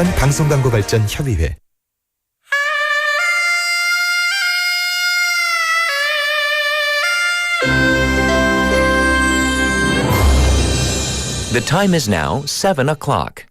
방송광고발전협의회. The time is now 7 o'clock.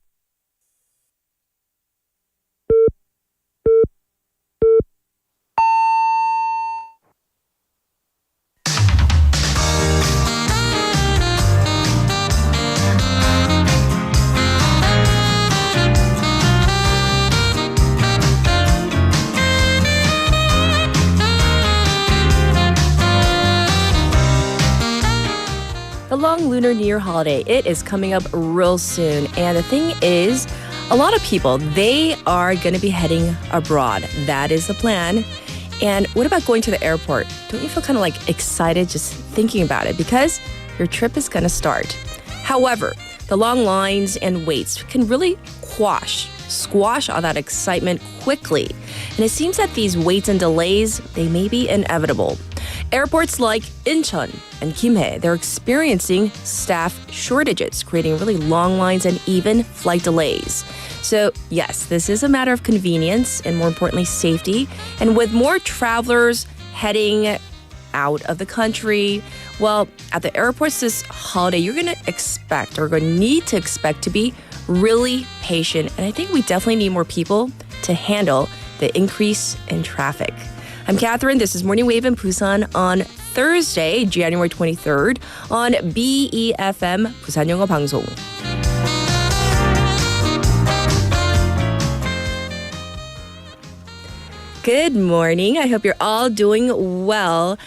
The long Lunar New Year holiday, it is coming up real soon. And the thing is, a lot of people, they are going to be heading abroad. That is the plan. And what about going to the airport? Don't you feel kind of like excited just thinking about it? Because your trip is going to start. However, the long lines and waits can really squash all that excitement quickly. And it seems that these waits and delays, they may be inevitable. Airports like Incheon and Gimhae, they're experiencing staff shortages, creating really long lines and even flight delays. So yes, this is a matter of convenience and more importantly, safety. And with more travelers heading out of the country, well, at the airports this holiday, you're going to need to expect to be really patient. And I think we definitely need more people to handle the increase in traffic. I'm Catherine. This is Morning Wave in Busan on Thursday, January 23rd on befm 부산영어방송. Good morning. I hope you're all doing well.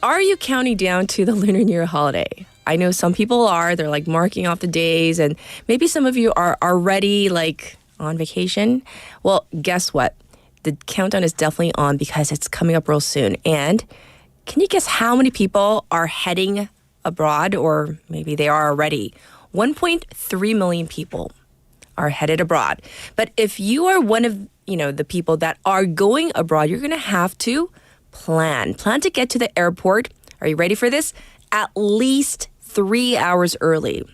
Are you counting down to the Lunar New Year holiday? I know some people are. They're like marking off the days, and maybe some of you are already like on vacation. Well, guess what? The countdown is definitely on because it's coming up real soon. And can you guess how many people are heading abroad, or maybe they are already? 1.3 million people are headed abroad. But if you are one of, the people that are going abroad, you're going to have to plan to get to the airport. Are you ready for this? At least 3 hours early.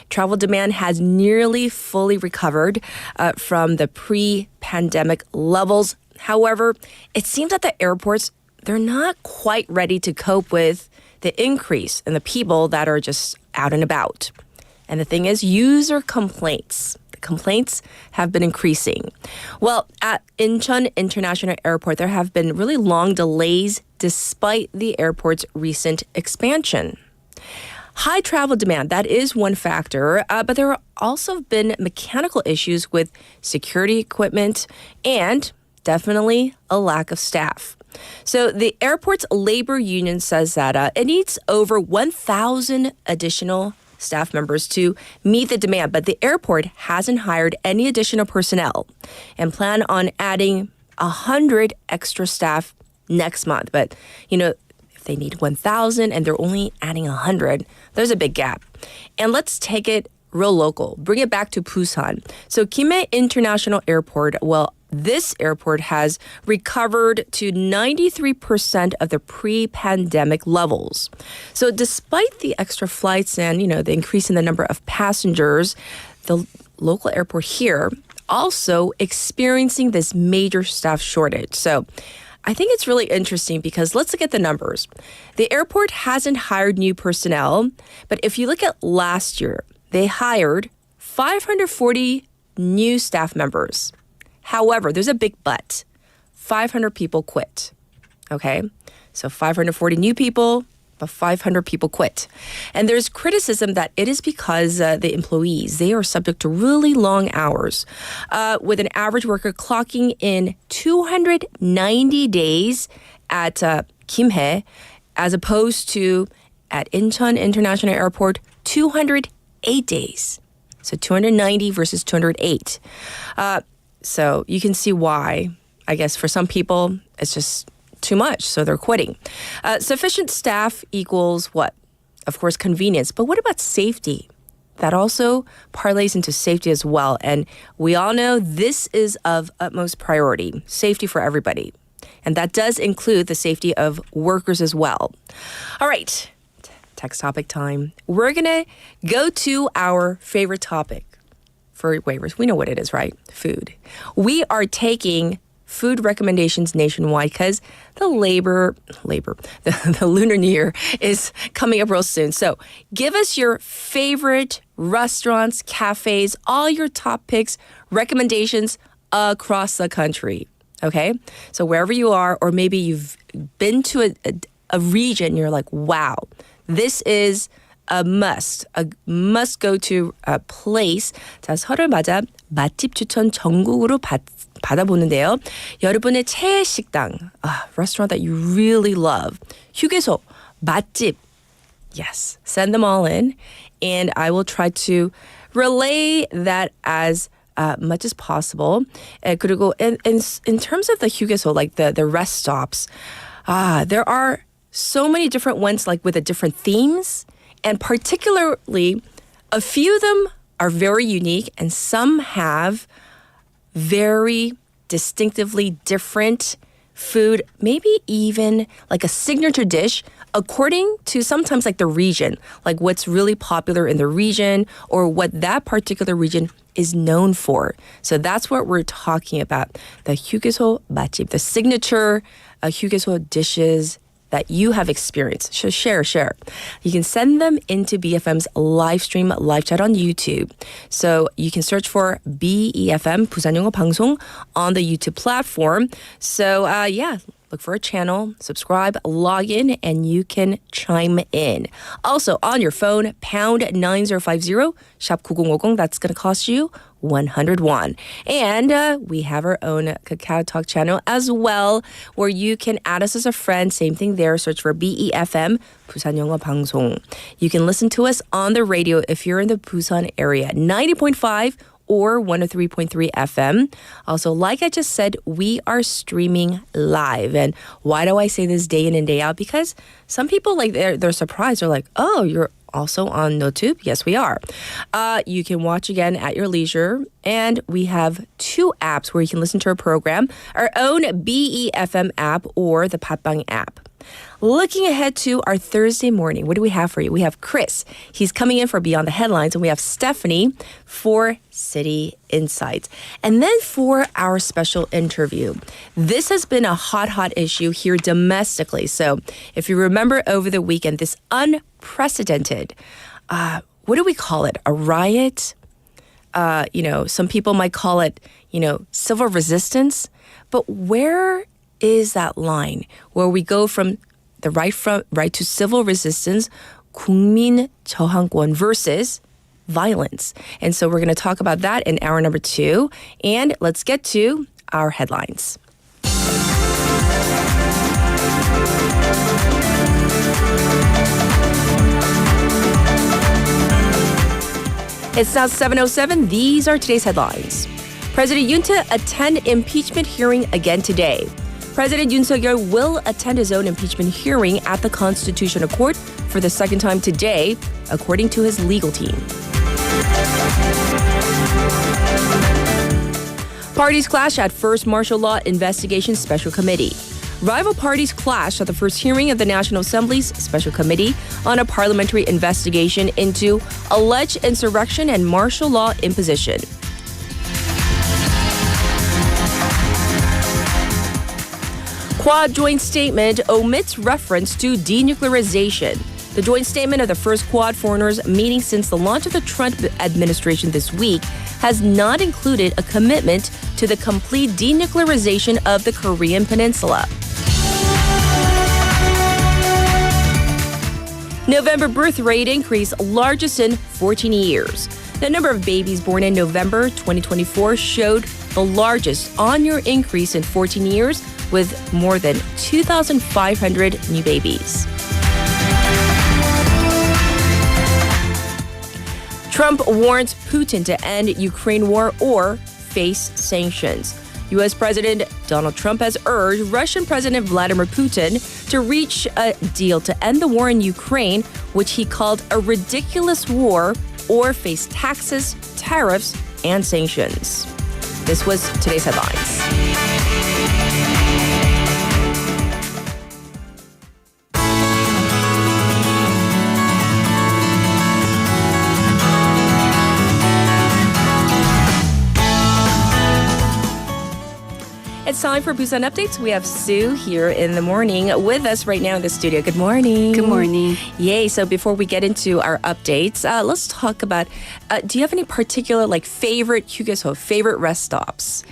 Travel demand has nearly fully recovered from the pre-pandemic levels. However, it seems that the airports, they're not quite ready to cope with the increase in the people that are just out and about. And the thing is, user complaints. The complaints have been increasing. Well, at Incheon International Airport, there have been really long delays despite the airport's recent expansion. High travel demand, that is one factor, but there have also been mechanical issues with security equipment and definitely a lack of staff. So the airport's labor union says that it needs over 1,000 additional staff members to meet the demand, but the airport hasn't hired any additional personnel and plan on adding 100 extra staff next month. But, if they need 1,000 and they're only adding 100, there's a big gap. And let's take it real local. Bring it back to Busan. So Gimhae International Airport, well, this airport has recovered to 93% of the pre-pandemic levels. So despite the extra flights and, the increase in the number of passengers, the local airport here also experiencing this major staff shortage. So I think it's really interesting because let's look at the numbers. The airport hasn't hired new personnel, but if you look at last year, they hired 540 new staff members. However, there's a big but. 500 people quit. Okay? So 540 new people, but 500 people quit. And there's criticism that it is because the employees, they are subject to really long hours, with an average worker clocking in 290 days at Gimhae, as opposed to at Incheon International Airport, 208 days. So 290 versus 208. So you can see why, I guess, for some people, it's just too much, so they're quitting. Sufficient staff equals what? Of course, convenience. But what about safety? That also parlays into safety as well. And we all know this is of utmost priority, safety for everybody. And that does include the safety of workers as well. All right, text topic time. We're going to go to our favorite topic, for waivers. We know what it is, right? Food. We are taking food recommendations nationwide because the Lunar New Year is coming up real soon. So give us your favorite restaurants, cafes, all your top picks, recommendations across the country. Okay? So wherever you are, or maybe you've been to a region, you're like, wow, this is a must go to place. 자, 설을 맞아 맛집 추천 전국으로 받아보는데요. 여러분의 최애 식당, restaurant that you really love, 휴게소, 맛집, yes, send them all in, and I will try to relay that as much as possible. 그리고 in terms of the 휴게소, like the rest stops, there are so many different ones, like with the different themes. And particularly, a few of them are very unique and some have very distinctively different food, maybe even like a signature dish according to sometimes like the region, like what's really popular in the region or what that particular region is known for. So that's what we're talking about. The 휴게소 맛집, the signature 휴게소 dishes that you have experienced. So share. You can send them into BFM's live stream, live chat on YouTube. So you can search for befm, 부산영어방송, on the YouTube platform. So look for a channel, subscribe, log in, and you can chime in. Also, on your phone, pound 9050, shop 9050, that's going to cost you 100 won. And we have our own Kakao Talk channel as well, where you can add us as a friend. Same thing there. Search for befm, 부산영어방송. You can listen to us on the radio if you're in the Busan area, 90.5 or 103.3 FM. Also, like I just said, we are streaming live. And why do I say this day in and day out? Because some people, like, they're surprised. They're like, oh, you're also on NoTube? Yes, we are. You can watch again at your leisure. And we have 2 apps where you can listen to our program. Our own BEFM app or the Patbang app. Looking ahead to our Thursday morning, what do we have for you? We have Chris. He's coming in for Beyond the Headlines. And we have Stephanie for City Insights. And then for our special interview. This has been a hot issue here domestically. So if you remember over the weekend, this unprecedented, what do we call it? A riot? Some people might call it, civil resistance. But where is that line where we go from the right to civil resistance, 국민저항권 versus violence? And so we're going to talk about that in hour number 2. And let's get to our headlines. It's now 7:07. These are today's headlines. President Yoon to attend impeachment hearing again today. President Yoon Suk-yeol will attend his own impeachment hearing at the Constitutional Court for the second time today, according to his legal team. Parties clash at first martial law investigation special committee. Rival parties clashed at the first hearing of the National Assembly's Special Committee on a parliamentary investigation into alleged insurrection and martial law imposition. Quad joint statement omits reference to denuclearization. The joint statement of the first Quad foreigners meeting since the launch of the Trump administration this week has not included a commitment to the complete denuclearization of the Korean Peninsula. November birth rate increase largest in 14 years. The number of babies born in November 2024 showed the largest on-year increase in 14 years with more than 2,500 new babies. Trump warns Putin to end Ukraine war or face sanctions. U.S. President Donald Trump has urged Russian President Vladimir Putin to reach a deal to end the war in Ukraine, which he called a ridiculous war, or face taxes, tariffs, and sanctions. This was today's headlines. It's time for Busan Updates. We have Sue here in the morning with us right now in the studio. Good morning. Good morning. Yay. So before we get into our updates, let's talk about, do you have any particular favorite 휴게소, favorite rest stops?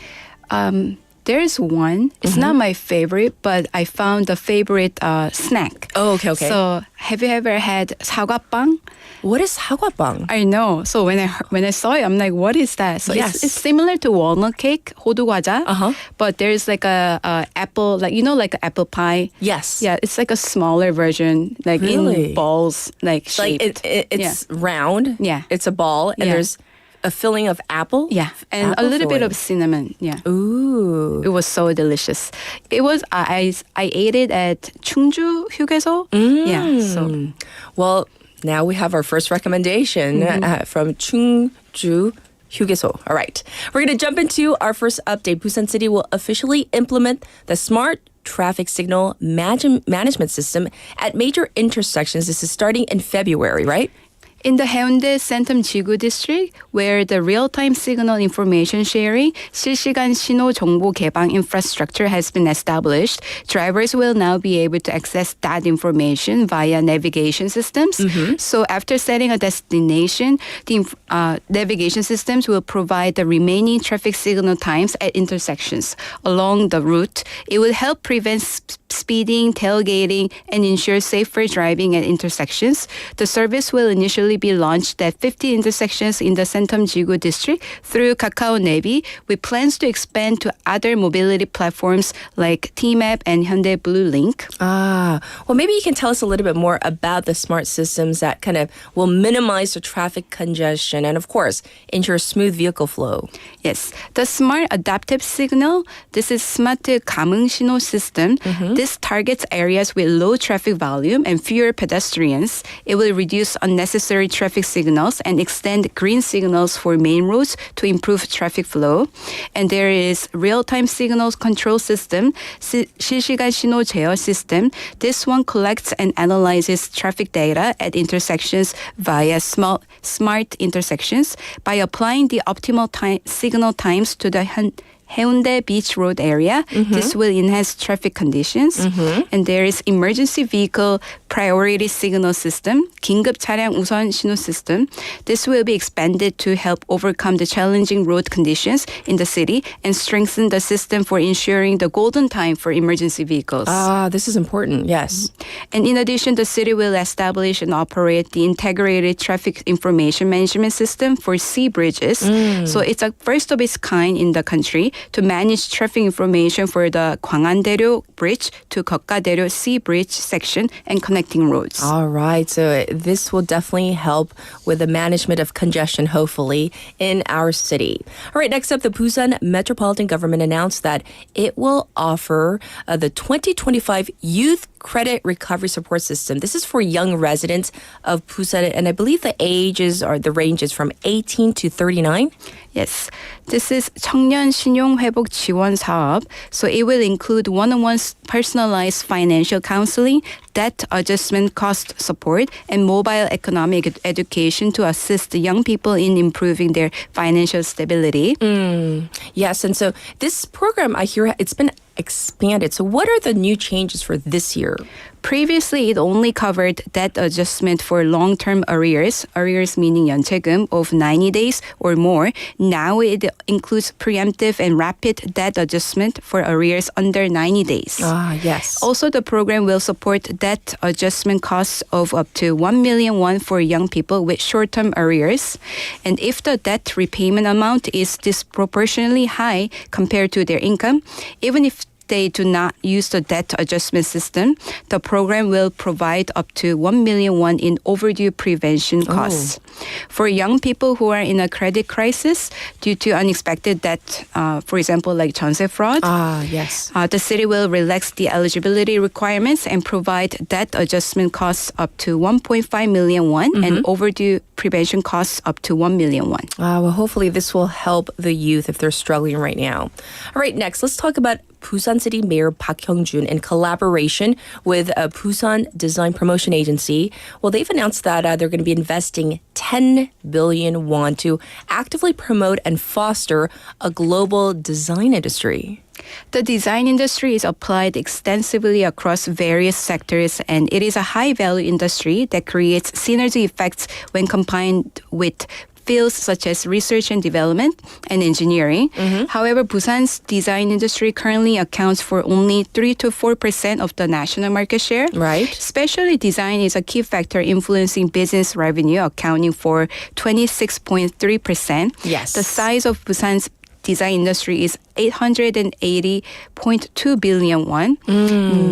There's one. It's not my favorite, but I found a favorite snack. Oh, okay. So have you ever had 사과빵? What is 사과빵? I know. So when I saw it, I'm like, what is that? So Yes. it's similar to walnut cake, 호두 과자, Uh-huh. but there's like a apple, like an apple pie. Yes. Yeah, it's like a smaller version, like Really? in balls, like Like shaped. it's round. Yeah. It's a ball, and Yeah. there's a filling of apple. Yeah, and Apple a little bit filling. of cinnamon. Yeah. Ooh. It was so delicious. It was I ate it at 충주 휴게소. Yeah. So Well, now we have our first recommendation from 충주 휴게소. All right. We're going to jump into our first update. Busan City will officially implement the smart traffic signal management system at major intersections. This is starting in February, right? in the Haeundae Centum Jigu district, where the real-time signal information sharing, 실시간 신호 정보 개방 infrastructure has been established, drivers will now be able to access that information via navigation systems. So after setting a destination, the navigation systems will provide the remaining traffic signal times at intersections along the route. It will help prevent speeding, tailgating, and ensure safer driving at intersections. The service will initially be launched at 50 intersections in the Centum Jigu district through Kakao Navi, with plans to expand to other mobility platforms like T-Map and Hyundai Blue Link. Well, maybe you can tell us a little bit more about the smart systems that kind of will minimize the traffic congestion and, of course, ensure smooth vehicle flow. Yes, the smart adaptive signal, this is 스마트 감응 신호 system. This targets areas with low traffic volume and fewer pedestrians. It will reduce unnecessary traffic signals and extend green signals for main roads to improve traffic flow. And there is real-time signals control system, 실시간 신호 제어 system. This one collects and analyzes traffic data at intersections via smart intersections. By applying the optimal signal times to the Haeundae Beach Road area. This will enhance traffic conditions. And there is emergency vehicle priority signal system, 긴급차량 우선신호 system. This will be expanded to help overcome the challenging road conditions in the city and strengthen the system for ensuring the golden time for emergency vehicles. This is important, yes. And in addition, the city will establish and operate the integrated traffic information management system for sea bridges. So it's a first of its kind in the country to manage traffic information for the 광안대교 Bridge to 걷가대교 Sea Bridge section and connecting roads. All right, so this will definitely help with the management of congestion, hopefully, in our city. All right, next up, the Busan Metropolitan Government announced that it will offer the 2025 Youth Credit Recovery Support System. This is for young residents of Busan, and I believe the range is from 18 to 39. Yes, this is 청년 신용 회복 지원 사업. So it will include one-on-one personalized financial counseling, debt adjustment cost support, and mobile economic education to assist the young people in improving their financial stability. Yes, and so this program, I hear it's been expanded. So what are the new changes for this year? Previously, it only covered debt adjustment for long-term arrears meaning 연체금 of 90 days or more. Now it includes preemptive and rapid debt adjustment for arrears under 90 days. Yes. Also, the program will support debt adjustment costs of up to 1 million won for young people with short-term arrears. And if the debt repayment amount is disproportionately high compared to their income, even if they do not use the debt adjustment system, the program will provide up to 1 million won in overdue prevention costs. For young people who are in a credit crisis due to unexpected debt, for example, like 전세 fraud, yes. the city will relax the eligibility requirements and provide debt adjustment costs up to 1.5 million won and overdue prevention costs up to 1 million won. Well, hopefully this will help the youth if they're struggling right now. All right, next, let's talk about Busan City Mayor Park Hyung-jun in collaboration with a Busan Design Promotion Agency. Well, they've announced that they're going to be investing 10 billion won to actively promote and foster a global design industry. The design industry is applied extensively across various sectors, and it is a high-value industry that creates synergy effects when combined with fields such as research and development and engineering. However, Busan's design industry currently accounts for only 3 to 4% of the national market share. Right. Especially design is a key factor influencing business revenue, accounting for 26.3%. Yes. The size of Busan's design industry is 880.2 billion won,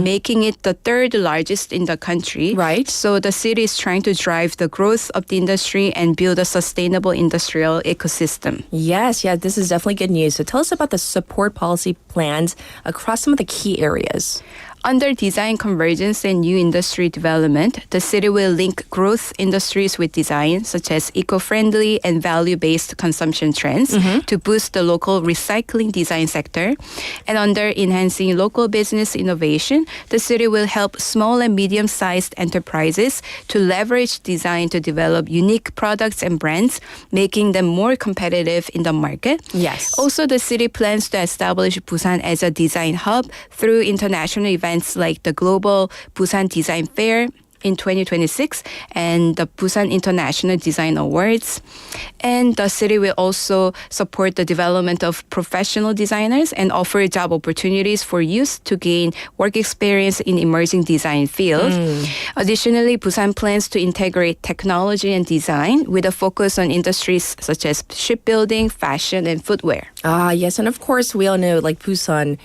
making it the third largest in the country. Right. So the city is trying to drive the growth of the industry and build a sustainable industrial ecosystem. Yes, this is definitely good news. So tell us about the support policy plans across some of the key areas. Under design convergence and new industry development, the city will link growth industries with design, such as eco-friendly and value-based consumption trends, to boost the local recycling design sector. And under enhancing local business innovation, the city will help small and medium-sized enterprises to leverage design to develop unique products and brands, making them more competitive in the market. Yes. Also, the city plans to establish Busan as a design hub through international events like the Global Busan Design Fair in 2026 and the Busan International Design Awards. And the city will also support the development of professional designers and offer job opportunities for youth to gain work experience in emerging design fields. Additionally, Busan plans to integrate technology and design with a focus on industries such as shipbuilding, fashion, and footwear. Yes, and of course we all know like Busan,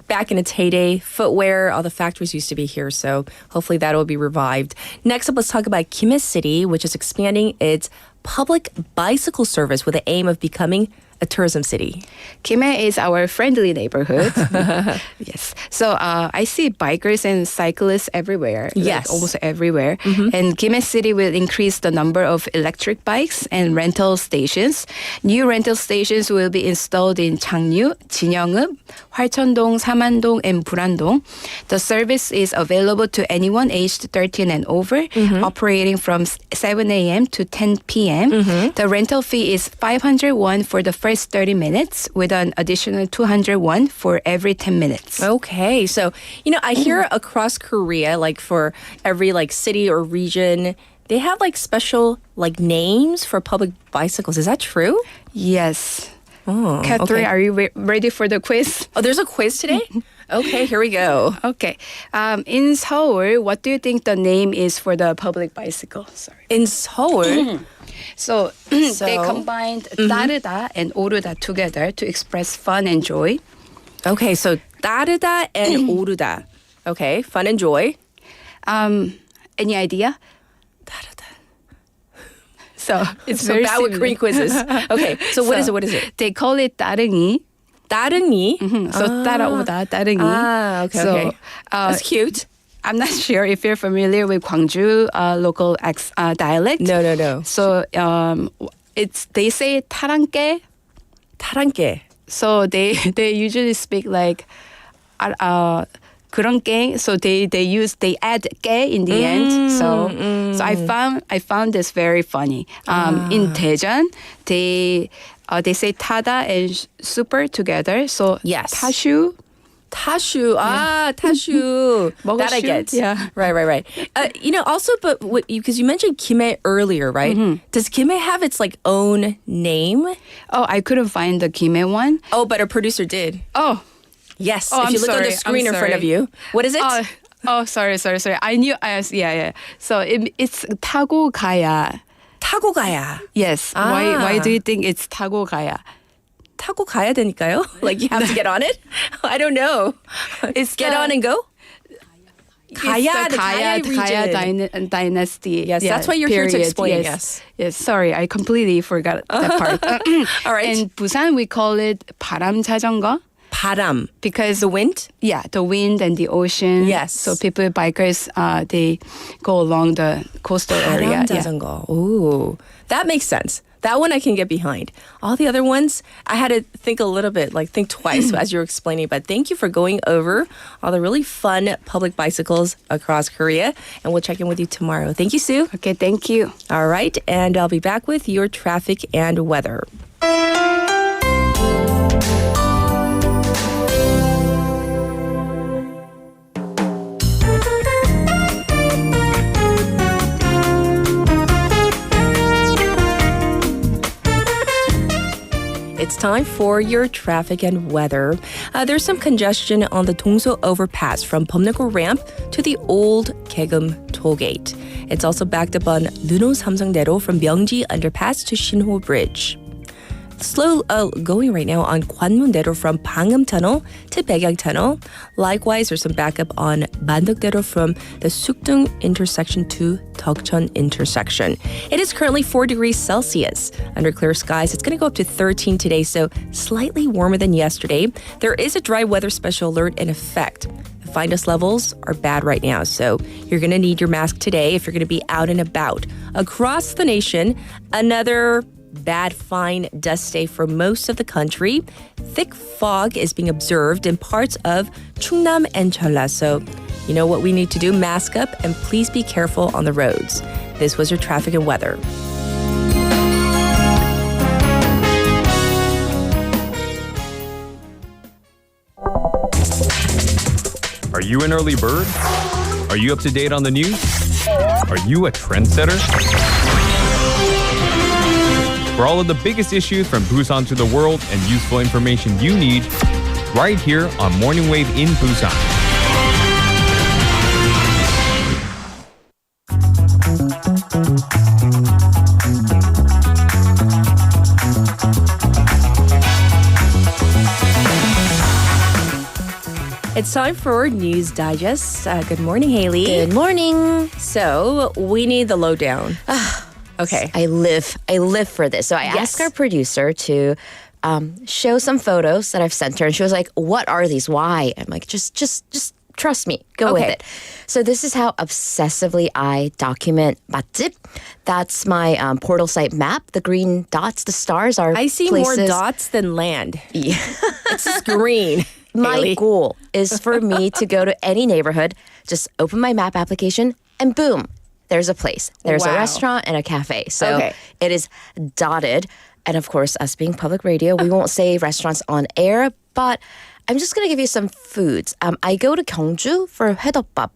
back in its heyday, footwear, all the factories used to be here, so hopefully that will be revived. Next up, let's talk about Gimhae City, which is expanding its public bicycle service with the aim of becoming a tourism city. Gimhae is our friendly neighborhood. Yes. So I see bikers and cyclists everywhere. Yes. Like almost everywhere. And Gimhae City will increase the number of electric bikes and rental stations. New rental stations will be installed in Changnu, Jinyeongup, Hwalcheondong, Samandong, and Burandong. The service is available to anyone aged 13 and over, operating from 7 a.m. to 10 p.m. The rental fee is 500 won for the first 30 minutes with an additional 200 won for every 10 minutes. Okay, so, I hear across Korea, like for every like city or region, they have like special like names for public bicycles. Is that true? Yes. Oh, Catherine, okay. are you ready for the quiz? Oh, there's a quiz today? Okay, here we go. Okay. In Seoul, what do you think the name is for the public bicycle? Sorry. In Seoul, So they combined 따르다 and 오르다 together to express fun and joy. okay, so 따르다 and 오르다. Okay, fun and joy. Any idea? 따르다. So it's So very bad with similar. Korean quizzes. Okay, so what is it? What is it? They call it 따릉이. 따릉이. So 따라오다, 따릉이. Okay, So, okay. That's cute. I'm not sure if you're familiar with Gwangju local dialect. No. So they say 타랑깨. 타랑깨. So they usually speak like 그런 게. So they add 깨 in the end. So I found this very funny. In Daejeon, they say 타다 and super together. So Yes. 타슈. 타슈. 타슈. That I 먹어슈? get. Yeah. Right. Also, but because you mentioned Gimhae earlier, right? Does Gimhae have its like own name? Oh, I couldn't find the Gimhae one. Oh, but our producer did. Oh. Yes. Oh, if I'm you look on the sorry. screen I'm in front of sorry. you. What is it? Sorry. I knew. Yeah. So it's 타고가야. 타고가야. Yes. Why do you think it's 타고가야? 타고 가야 되니까요? Like you have to get on it? I don't know. It's get on and go? Gaya, the Gaya region. Dynasty. Yes, that's why you're here to period. explain, Yes. Sorry, I completely forgot that part. All right. In Busan, we call it 바람 자전거. 바람. Because The wind? Yeah, the wind and the ocean. Yes. So bikers, they go along the coastal area. 바람 자전거. Ooh, that makes sense. That one I can get behind. All the other ones, I had to think a little bit, like think twice as you were explaining. But thank you for going over all the really fun public bicycles across Korea. And we'll check in with you tomorrow. Thank you, Sue. Okay, thank you. All right. And I'll be back with your traffic and weather. time for your traffic and weather. There's some congestion on the Dongso overpass from Bumneko ramp to the old Kaegum tollgate. It's also backed up on Luno Samsungdaero from Myeongji underpass to Shinho Bridge. Slow going right now on Gwanmun-daero from Pangnam Tunnel to Baekyang Tunnel. Likewise, there's some backup on Mandok-daero from the Sukdung intersection to Deokcheon intersection. It is currently 4 degrees Celsius. Under clear skies, it's going to go up to 13 today, so slightly warmer than yesterday. There is a dry weather special alert in effect. The finest levels are bad right now, so you're going to need your mask today if you're going to be out and about. Across the nation, another bad fine dust day for most of the country. Thick fog is being observed in parts of Chungnam and Jeolla. So you know what we need to do, mask up and please be careful on the roads. This was your traffic and weather. Are you an early bird? Are you up to date on the news? Are you a trendsetter? For all of the biggest issues from Busan to the world and useful information you need, right here on Morning Wave in Busan. It's time for News Digest. Good morning, Haley. Good morning. So we need the lowdown. Okay. I live for this. So I asked our producer to show some photos that I've sent her, and she was like, "What are these? Why?" I'm like, "Just trust me. Go with it." So this is how obsessively I document 맛집. That's my portal site map. The green dots, the stars are I see places. more dots than land. Yeah. It's green. My Haley. goal is for me to go to any neighborhood, just open my map application, and boom, there's a place. There's a Wow. restaurant and a cafe. So Okay. it is dotted. And of course, us being public radio, we won't say restaurants on air, but I'm just going to give you some foods. I go to Gyeongju for haedeopbap.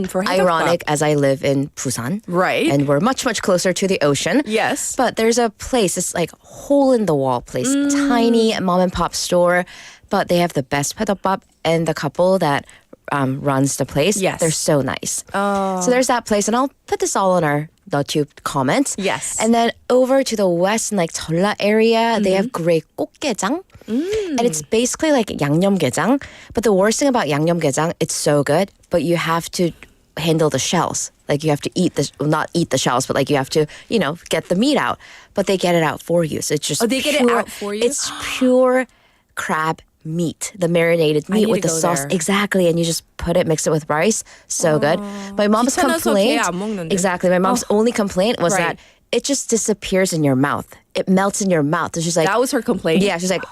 For Ironic as I live in Busan. Right. And we're much, much closer to the ocean. Yes. But there's a place, it's like hole in the wall place, tiny mom and pop store, but they have the best haedeopbap, and the couple that runs the place, Yes. they're so nice. So there's that place, and I'll put this all in our YouTube comments. Yes. And then over to the west in like Jeolla area, they have great 꽃게장. And it's basically like 양념게장. But the worst thing about 양념게장, it's so good, but you have to handle the shells. Like you have to not eat the shells, but like you have to, get the meat out. But they get it out for you. So it's just they get it out for you? It's pure crab meat, the marinated meat need with to the go sauce. there. Exactly. And you just mix it with rice. So good. My mom's 귀찮아서 complaint. 게 안 먹는데. Exactly. My mom's only complaint was Right. that it just disappears in your mouth. It melts in your mouth. And she's like, That was her complaint. yeah, she's like,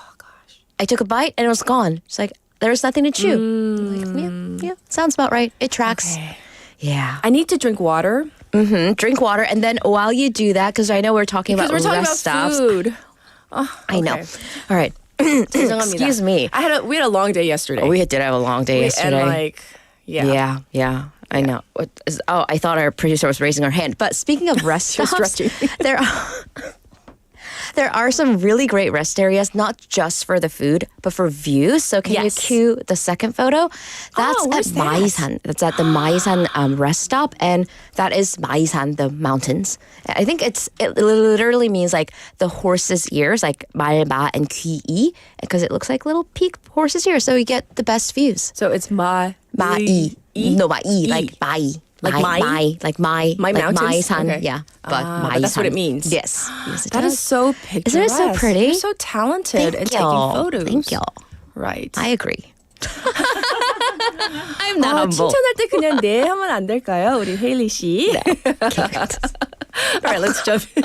I took a bite and it was gone. She's like, there's nothing to chew. I'm like, yeah, sounds about right. It tracks. Okay. Yeah. I need to drink water. Drink water. And then while you do that, because I know we're talking Because about we're talking rest about stops. food. I know. Okay. All right. Excuse me. We had a long day yesterday. We did have a long day yesterday. And Yeah. I know. I thought our producer was raising her hand. But speaking of rest was stops, stretching. there are some really great rest areas, not just for the food, but for views. So can you Yes. cue the second photo? That's at where's that? Maesan. That's at the Maesan rest stop, and that is Maesan, the mountains. I think it literally means like the horse's ears, like 말마 and 귀이, because it looks like little peak horse's ears. So you get the best views. So it's 마이. No, 마이, like 마이. Like my, my mountains? Maesan, Okay. yeah. But but that's what it means. Yes. Yes, it That does. is so picturesque. Isn't it so pretty? You're so talented at taking photos. Thank you. Right. I agree. I'm not humble. 칭찬할 때 그냥 네 하면 안 될까요? 우리 헤일리 씨. All right, let's jump in.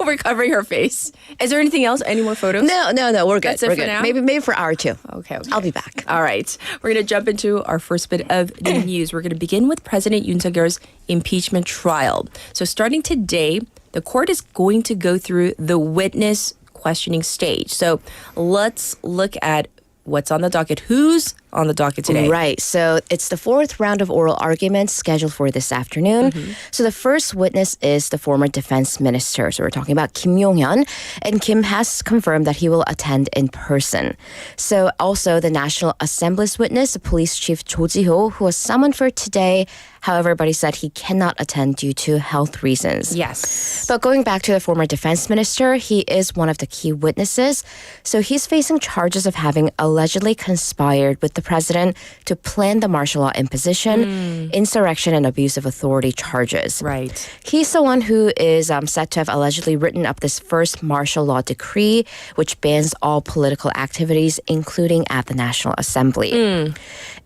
We're covering her face. Is there anything else? Any more photos? No, we're good. That's it we're for good. now? Maybe for hour two. Okay. I'll be back. All right. We're going to jump into our first bit of the news. We're going to begin with President Yoon Suk-yeol's impeachment trial. So starting today, the court is going to go through the witness questioning stage. So let's look at What's on the docket? Who's on the docket today? Right. So it's the fourth round of oral arguments scheduled for this afternoon. So the first witness is the former defense minister. So we're talking about Kim Yong-hyun. And Kim has confirmed that he will attend in person. So also the National Assembly's witness, the police chief Cho Ji-ho, who was summoned for today. However, but he said he cannot attend due to health reasons. Yes. But going back to the former defense minister, he is one of the key witnesses. So he's facing charges of having allegedly conspired with the president to plan the martial law imposition, insurrection, and abuse of authority charges. Right. He's the one who is said to have allegedly written up this first martial law decree, which bans all political activities, including at the National Assembly.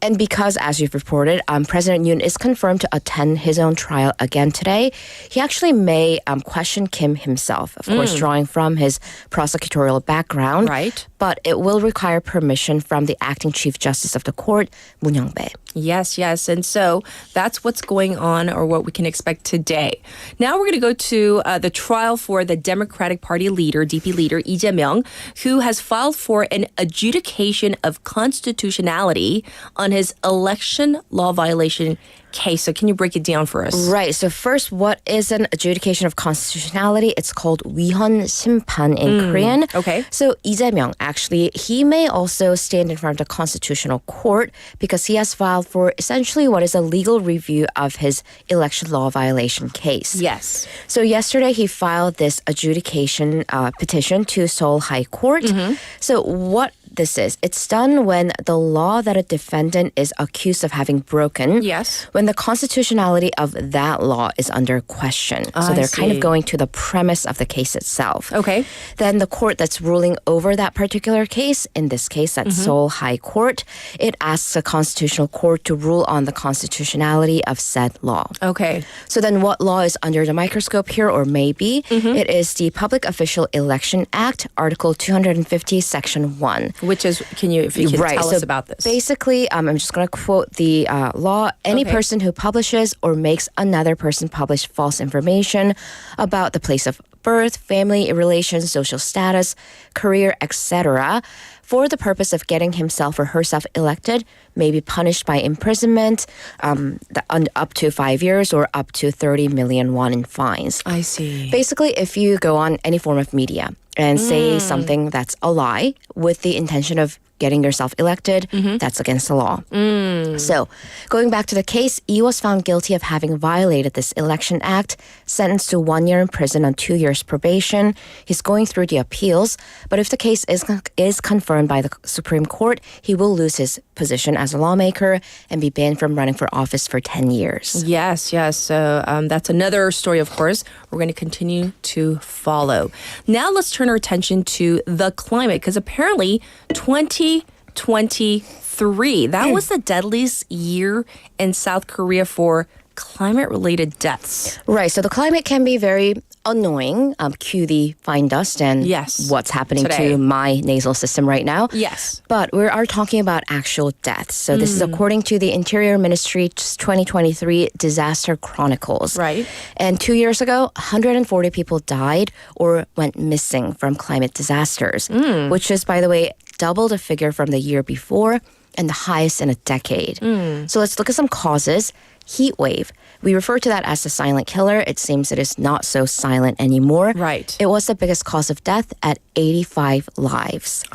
And because, as you've reported, President Yoon is confirmed to attend his own trial again today, he actually may question Kim himself, of course, drawing from his prosecutorial background. Right. But it will require permission from the acting Chief Justice of the court, Moon Young-bae. Yes, yes. And so that's what's going on or what we can expect today. Now we're going to go to the trial for the Democratic Party leader, DP leader, Lee Jae-myung, who has filed for an adjudication of constitutionality on his election law violation case. So can you break it down for us? Right. So first, what is an adjudication of constitutionality? It's called 위헌 심판 in Korean. Okay. So Lee Jae-myung, actually, he may also stand in front of the constitutional court because he has filed for essentially what is a legal review of his election law violation case. Yes. So yesterday, he filed this adjudication petition to Seoul High Court. So what this is, it's done when the law that a defendant is accused of having broken, Yes. when the constitutionality of that law is under question. So I they're kind see. of going to the premise of the case itself. Okay. Then the court that's ruling over that particular case, in this case, that's Seoul High Court, it asks the constitutional court to rule on the constitutionality of said law. Okay. So then what law is under the microscope here, or maybe? It is the Public Official Election Act, Article 250, Section 1. Which is, if you can tell us about this. Basically, I'm just going to quote the law. Any Okay. person who publishes or makes another person publish false information about the place of birth, family relations, social status, career, etc., for the purpose of getting himself or herself elected may be punished by imprisonment up to 5 years or up to 30 million won in fines. I see. Basically, if you go on any form of media and say something that's a lie with the intention of getting yourself elected, that's against the law. So, going back to the case, Lee was found guilty of having violated this election act, sentenced to 1 year in prison on 2 years probation. He's going through the appeals, but if the case is confirmed by the Supreme Court, he will lose his position as a lawmaker and be banned from running for office for 10 years. Yes, yes. So that's another story, of course, we're going to continue to follow. Now let's turn our attention to the climate, because apparently 2023, that was the deadliest year in South Korea for climate-related deaths. Right, so the climate can be very annoying. Cue the fine dust and Yes. what's happening Today. to my nasal system right now. Yes. But we are talking about actual deaths. So this is according to the Interior Ministry's 2023 Disaster Chronicles. Right. And 2 years ago, 140 people died or went missing from climate disasters, which is, by the way, double the figure from the year before and the highest in a decade. So let's look at some causes. Heat wave. We refer to that as the silent killer. It seems it is not so silent anymore. Right. It was the biggest cause of death at 85 lives.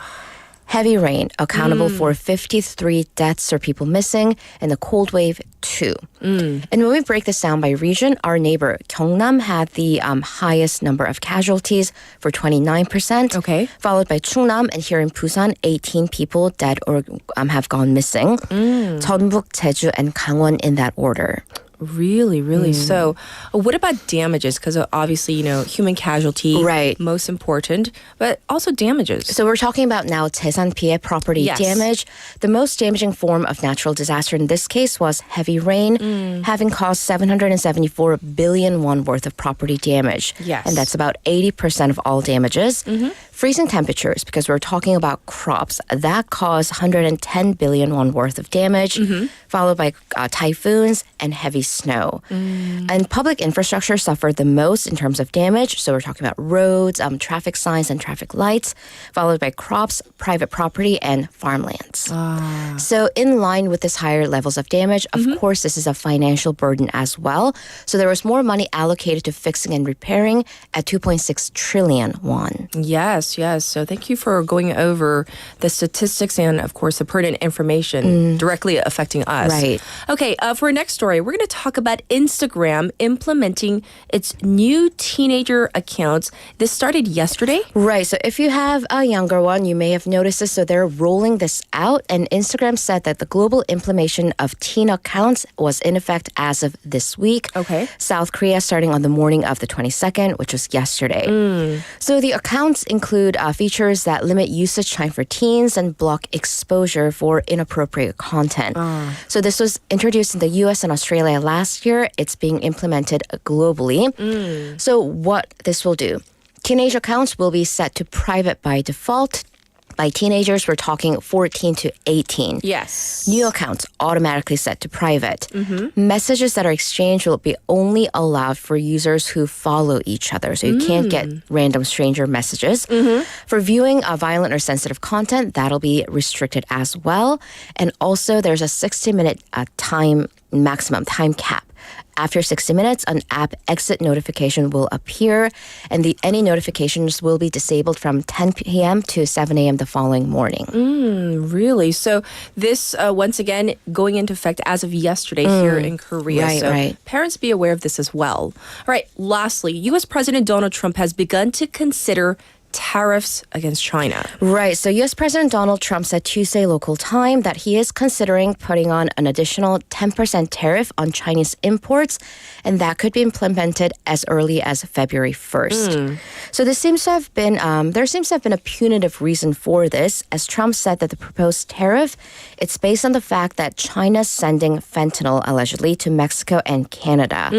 Heavy rain, accountable for 53 deaths or people missing, and the cold wave, 2. And when we break this down by region, our neighbor Gyeongnam had the highest number of casualties for 29%. Okay. Followed by Chungnam, and here in Busan, 18 people dead or have gone missing. Jeonbuk, Jeju, and Gangwon in that order. Really, really. So what about damages? Because obviously, human casualty, Right. most important, but also damages. So we're talking about now 재산 피해, property Yes. damage. The most damaging form of natural disaster in this case was heavy rain, having caused 774 billion won worth of property damage. Yes. And that's about 80% of all damages. freezing temperatures, because we're talking about crops, that caused 110 billion won worth of damage, followed by typhoons and heavy snow. And public infrastructure suffered the most in terms of damage. So we're talking about roads, traffic signs, and traffic lights, followed by crops, private property, and farmlands. So in line with this higher levels of damage, of course, this is a financial burden as well. So there was more money allocated to fixing and repairing at 2.6 trillion won. Yes. So thank you for going over the statistics and, of course, the pertinent information directly affecting us. Right. Okay, for our next story, we're going to talk about Instagram implementing its new teenager accounts. This started yesterday? Right. So if you have a younger one, you may have noticed this. So they're rolling this out. And Instagram said that the global implementation of teen accounts was in effect as of this week. Okay. South Korea starting on the morning of the 22nd, which was yesterday. So the accounts include features that limit usage time for teens and block exposure for inappropriate content. So this was introduced in the US and Australia last year. It's being implemented globally. So what this will do, teenage accounts will be set to private by default. By teenagers, we're talking 14 to 18. Yes. New accounts automatically set to private. Messages that are exchanged will be only allowed for users who follow each other. So you can't get random stranger messages. For viewing violent or sensitive content, that'll be restricted as well. And also, there's a 60-minute maximum time cap. After 60 minutes, an app exit notification will appear, and any notifications will be disabled from 10 p.m. to 7 a.m. the following morning. Really? So this, once again, going into effect as of yesterday here in Korea. Right. Parents be aware of this as well. All right, lastly, U.S. President Donald Trump has begun to consider tariffs against China. Right. So U.S. President Donald Trump said Tuesday local time that he is considering putting on an additional 10% tariff on Chinese imports, and that could be implemented as early as February 1st. So there seems to have been a punitive reason for this, as Trump said that the proposed tariff, it's based on the fact that China's sending fentanyl allegedly to Mexico and Canada.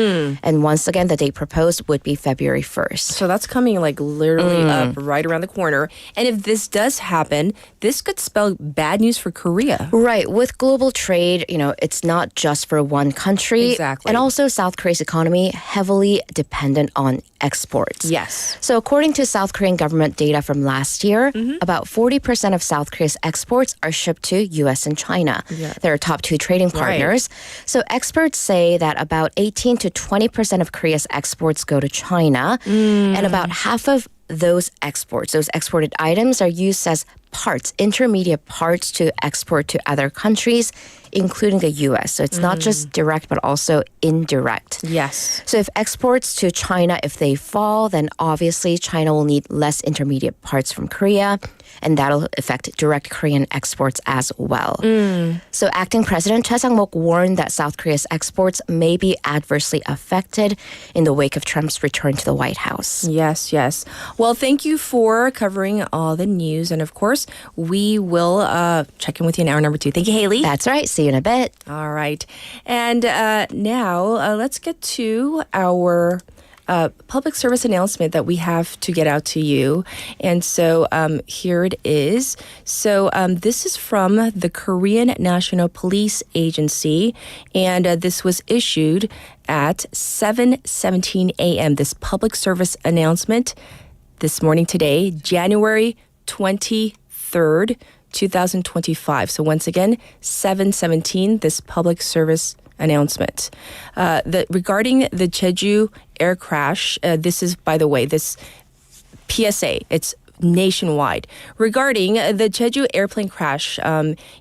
And once again, the date proposed would be February 1st. So that's coming like literally up right around the corner. And if this does happen, this could spell bad news for Korea. Right. With global trade, it's not just for one country. Exactly. And also South Korea's economy heavily dependent on exports. Yes. So according to South Korean government data from last year, about 40% of South Korea's exports are shipped to U.S. and China. Yeah. They're top two trading partners. Right. So experts say that about 18 to 20% of Korea's exports go to China, and about half of those exported items are used as parts, intermediate parts to export to other countries, including the U.S. So it's not just direct, but also indirect. Yes. So if exports to China, if they fall, then obviously China will need less intermediate parts from Korea, and that'll affect direct Korean exports as well. So acting President Choi Sang-mok warned that South Korea's exports may be adversely affected in the wake of Trump's return to the White House. Yes. Well, thank you for covering all the news. And of course, we will check in with you in hour number 2. Thank you, Haley. That's right. See you in a bit. All right. And now let's get to our public service announcement that we have to get out to you. And so here it is. So this is from the Korean National Police Agency, and this was issued at 7:17 a.m. This public service announcement this morning today, January 23rd, 2025. So once again, 7:17, this public service announcement. Regarding the Jeju air crash, this is, by the way, this PSA, it's nationwide. Regarding the Jeju airplane crash,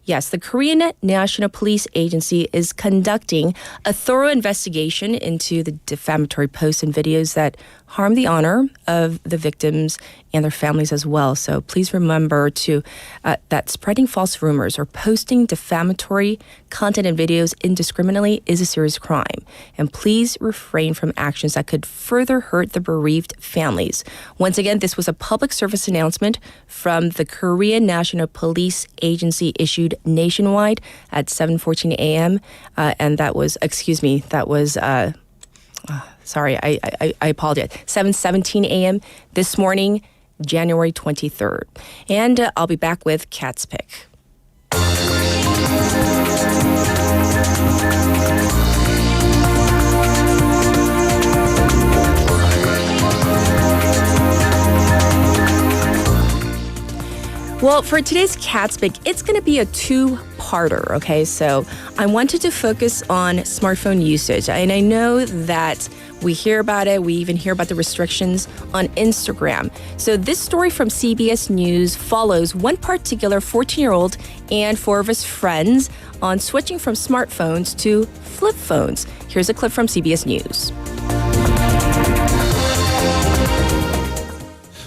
yes, the Korean National Police Agency is conducting a thorough investigation into the defamatory posts and videos that harm the honor of the victims and their families as well. So please remember that spreading false rumors or posting defamatory content and videos indiscriminately is a serious crime. And please refrain from actions that could further hurt the bereaved families. Once again, this was a public service announcement from the Korean National Police Agency issued nationwide at 7:14 a.m. And that was, sorry, I apologize. 7:17 a.m. this morning January 23rd. And I'll be back with Cat's Pick. Well, for today's Cat's Pick, it's going to be a two-parter, okay? So I wanted to focus on smartphone usage. And I know that we hear about it. We even hear about the restrictions on Instagram. So this story from CBS News follows one particular 14-year-old and 4 of his friends on switching from smartphones to flip phones. Here's a clip from CBS News.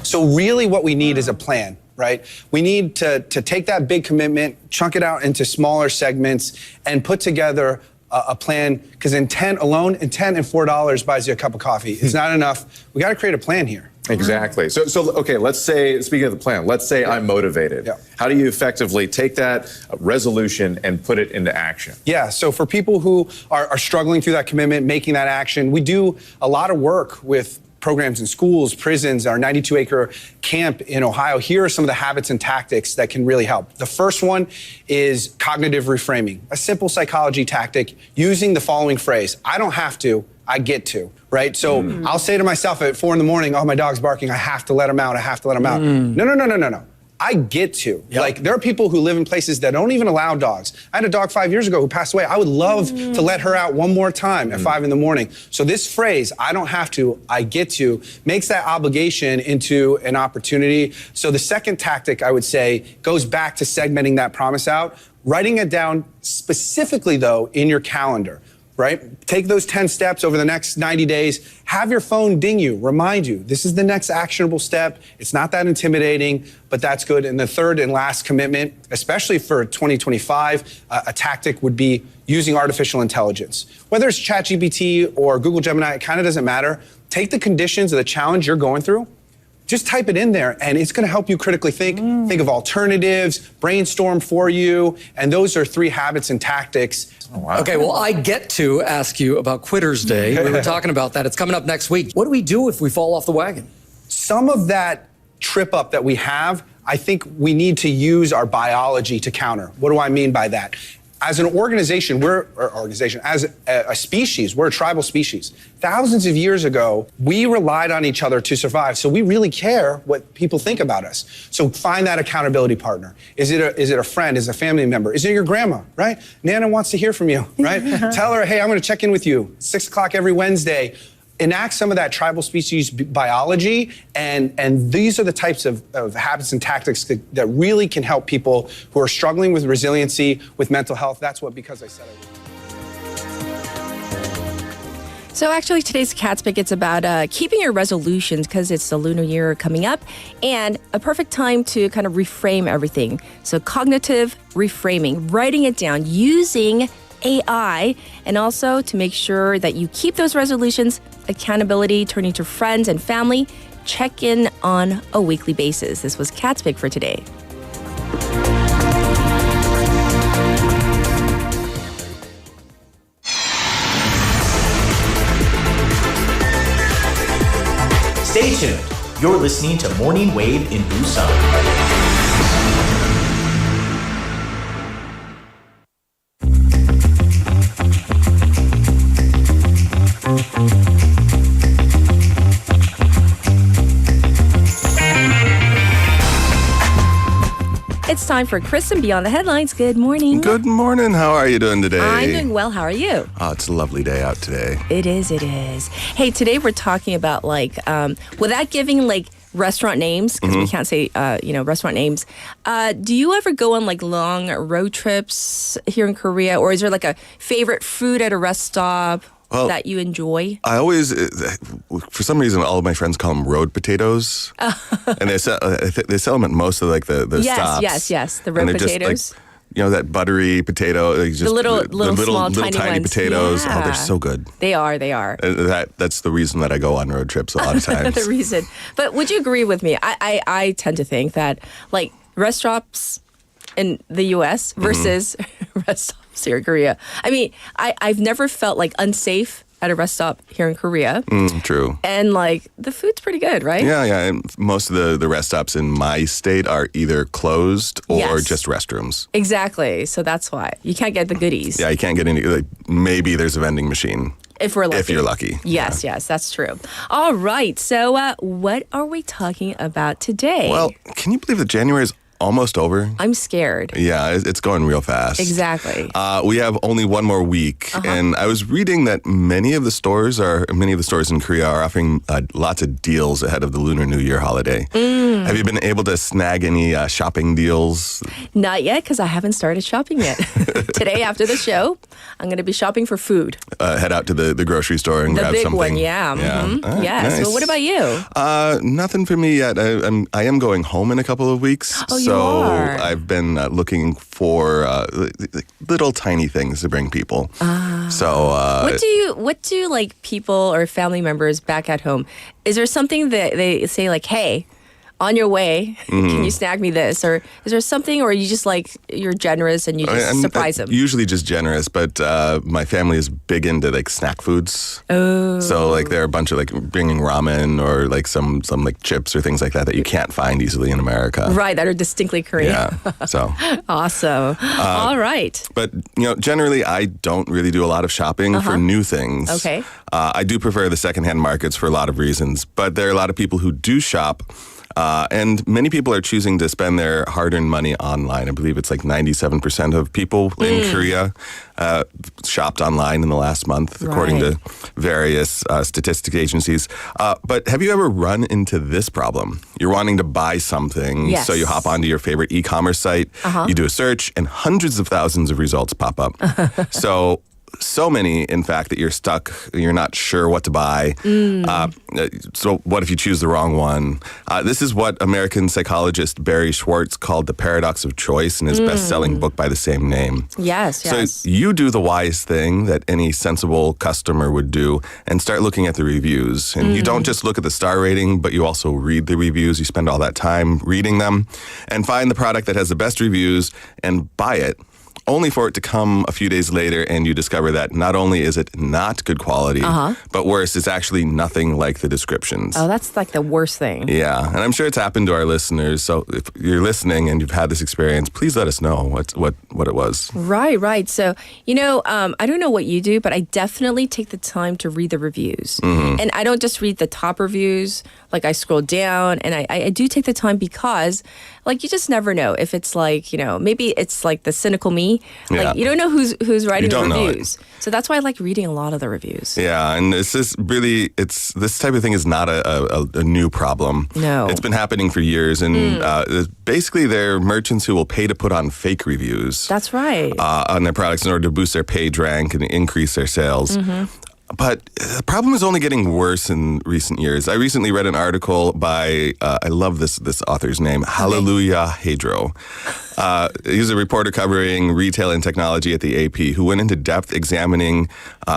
So really what we need is a plan, right? We need to take that big commitment, chunk it out into smaller segments, and put together a plan, because intent alone, intent and $4 buys you a cup of coffee. It's not enough. We got to create a plan here. Exactly. So okay, let's say, speaking of the plan, let's say I'm motivated. Yeah. How do you effectively take that resolution and put it into action? Yeah, so for people who are struggling through that commitment, making that action, we do a lot of work with programs in schools, prisons, our 92-acre camp in Ohio. Here are some of the habits and tactics that can really help. The first one is cognitive reframing, a simple psychology tactic using the following phrase: I don't have to, I get to, right? So I'll say to myself at 4 a.m, oh, my dog's barking, I have to let him out, I have to let him out. No. I get to. Yep. Like, there are people who live in places that don't even allow dogs. I had a dog 5 years ago who passed away. I would love to let her out one more time at 5 a.m. So this phrase, I don't have to, I get to, makes that obligation into an opportunity. So the second tactic, I would say, goes back to segmenting that promise out, writing it down specifically, though, in your calendar. Right? Take those 10 steps over the next 90 days. Have your phone ding you, remind you, this is the next actionable step. It's not that intimidating, but that's good. And the third and last commitment, especially for 2025, a tactic would be using artificial intelligence. Whether it's ChatGPT or Google Gemini, it kind of doesn't matter. Take the conditions of the challenge you're going through, just type it in there, and it's going to help you critically think of alternatives, brainstorm for you, and those are 3 habits and tactics. Oh, wow. Okay, well, I get to ask you about Quitter's Day. We were talking about that. It's coming up next week. What do we do if we fall off the wagon? Some of that trip up that we have, I think we need to use our biology to counter. What do I mean by that? As an organization, as a species, we're a tribal species. Thousands of years ago, we relied on each other to survive. So we really care what people think about us. So find that accountability partner. Is it a friend? Is it a family member? Is it your grandma, right? Nana wants to hear from you, right? Tell her, hey, I'm gonna check in with you 6 o'clock every Wednesday. Enact some of that tribal species biology, and these are the types of habits and tactics that really can help people who are struggling with resiliency, with mental health. That's what Because I Said I Would. So actually today's Cat's Pick, it's about keeping your resolutions because it's the lunar year coming up and a perfect time to kind of reframe everything. So cognitive reframing, writing it down, using AI, and also to make sure that you keep those resolutions, accountability, turning to friends and family, check in on a weekly basis. This was Cat's Pick for today. Stay tuned. You're listening to Morning Wave in Busan. It's time for Chris and Beyond the Headlines. Good morning. Good morning. How are you doing today? I'm doing well. How are you? Oh, it's a lovely day out today. It is. Hey, today we're talking about without giving restaurant names, because we can't say, restaurant names. Do you ever go on long road trips here in Korea? Or is there a favorite food at a rest stop that you enjoy? I always, for some reason, all of my friends call them road potatoes. And they sell them at most of the stops. Yes, the road potatoes. That buttery potato. Just the little small, tiny ones. potatoes. Yeah. Oh, they're so good. They are. That's the reason that I go on road trips a lot of times. The reason. But would you agree with me? I tend to think that rest stops in the U.S. versus rest stops here in Korea. I mean, I've never felt unsafe at a rest stop here in Korea. True. And like the food's pretty good, right? Yeah. And most of the rest stops in my state are either closed or Yes. just restrooms. Exactly. So that's why. You can't get the goodies. Yeah, you can't get any. Like, maybe there's a vending machine. If we're lucky. If you're lucky. Yes, yes, that's true. All right. So what are we talking about today? Well, can you believe that January is almost over? I'm scared. Yeah, it's going real fast. Exactly. We have only one more week, and I was reading that many of the stores in Korea are offering lots of deals ahead of the Lunar New Year holiday. Have you been able to snag any shopping deals? Not yet, because I haven't started shopping yet. Today, after the show, I'm going to be shopping for food. Head out to the grocery store and The grab big something. one, yeah. Yeah. Nice. So what about you? Nothing for me yet. I am going home in a couple of weeks. Oh, you are? I've been looking for little tiny things to bring people. So What do like people or family members back at home? Is there something that they say like, hey, on your way, can you snag me this? Or is there something, or you just like, you're generous and you just surprise them? Usually just generous, but my family is big into like snack foods. Oh. So like there are a bunch of like bringing ramen or like some like chips or things like that you can't find easily in America. Right, that are distinctly Korean. Yeah, so. Awesome. All right. But, generally I don't really do a lot of shopping for new things. Okay. I do prefer the secondhand markets for a lot of reasons, but there are a lot of people who do shop. And many people are choosing to spend their hard-earned money online. I believe it's like 97% of people in Korea shopped online in the last month, according to various statistic agencies. But have you ever run into this problem? You're wanting to buy something, Yes. so you hop onto your favorite e-commerce site, you do a search, and hundreds of thousands of results pop up. So many, in fact, that you're stuck. You're not sure what to buy. So what if you choose the wrong one? This is what American psychologist Barry Schwartz called the paradox of choice in his best-selling book by the same name. Yes, yes. So you do the wise thing that any sensible customer would do and start looking at the reviews. And you don't just look at the star rating, but you also read the reviews. You spend all that time reading them and find the product that has the best reviews and buy it, only for it to come a few days later and you discover that not only is it not good quality, but worse, it's actually nothing like the descriptions. Oh, that's like the worst thing. Yeah, and I'm sure it's happened to our listeners. So if you're listening and you've had this experience, please let us know what it was. Right. So, I don't know what you do, but I definitely take the time to read the reviews. And I don't just read the top reviews. Like I scroll down and I do take the time because like you just never know if it's like, maybe it's like the cynical me. Like you don't know who's writing the reviews. So that's why I like reading a lot of the reviews. Yeah, and it's just really, this type of thing is not a new problem. No. It's been happening for years, and basically there are merchants who will pay to put on fake reviews. That's right. On their products in order to boost their page rank and increase their sales. But the problem is only getting worse in recent years. I recently read an article by, I love this author's name, Hallelujah Hedro. He's a reporter covering retail and technology at the AP who went into depth examining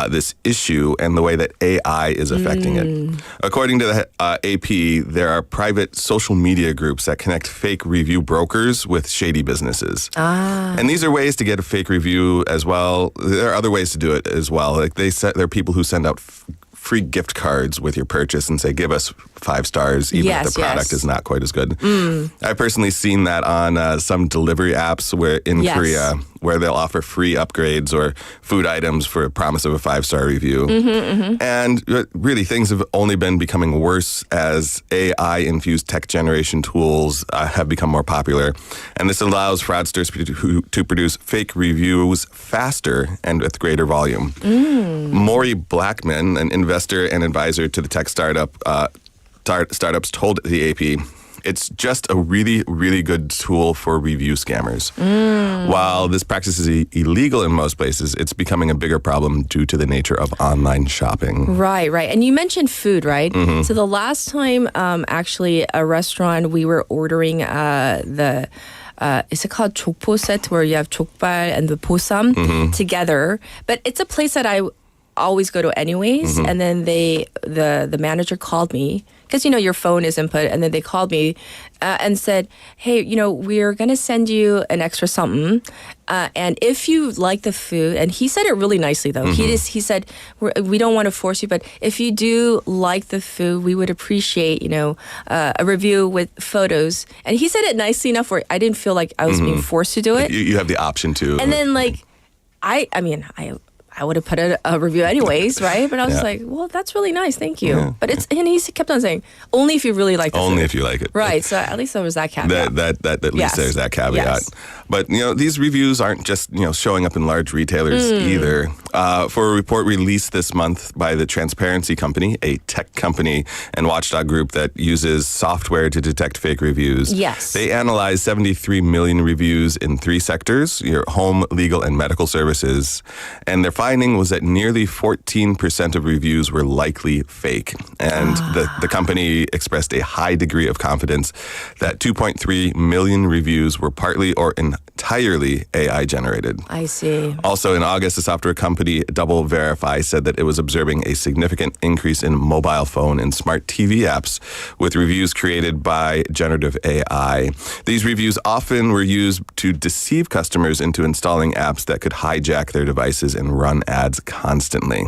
this issue and the way that AI is affecting it. According to the AP, there are private social media groups that connect fake review brokers with shady businesses. And these are ways to get a fake review as well. There are other ways to do it as well. Like there are people who send out free gift cards with your purchase and say, give us 5 stars, even if the product is not quite as good. I've personally seen that on some delivery apps in Korea, where they'll offer free upgrades or food items for a promise of a 5-star review. And really, things have only been becoming worse as AI-infused tech generation tools have become more popular. And this allows fraudsters to produce fake reviews faster and with greater volume. Maury Blackman, an investor and advisor to the tech startups, told the AP, it's just a really, really good tool for review scammers. While this practice is illegal in most places, it's becoming a bigger problem due to the nature of online shopping. Right. And you mentioned food, right? So the last time, actually, a restaurant, we were ordering is it called 족포 set, where you have 족발 and the 보쌈 together? But it's a place that I always go to anyways. And then the manager called me because your phone is input, and then they called me and said, hey, we're going to send you an extra something. And if you like the food, and he said it really nicely though. He said, we don't want to force you, but if you do like the food, we would appreciate, a review with photos. And he said it nicely enough where I didn't feel like I was being forced to do it. You have the option to. And then I would have put a review anyways, right? But I was like, well, that's really nice. Thank you. Yeah. But and he kept on saying, only if you really like the Only food. if you like it. Right. So at least there was that caveat. That at least Yes. there's that caveat. Yes. But these reviews aren't just showing up in large retailers either. For a report released this month by the Transparency Company, a tech company and watchdog group that uses software to detect fake reviews. Yes. They analyzed 73 million reviews in 3 sectors: your home, legal, and medical services. And their finding was that nearly 14% of reviews were likely fake. And the company expressed a high degree of confidence that 2.3 million reviews were partly or entirely AI generated. I see. Also in August, the software company Double Verify said that it was observing a significant increase in mobile phone and smart TV apps with reviews created by generative AI. These reviews often were used to deceive customers into installing apps that could hijack their devices and run ads constantly.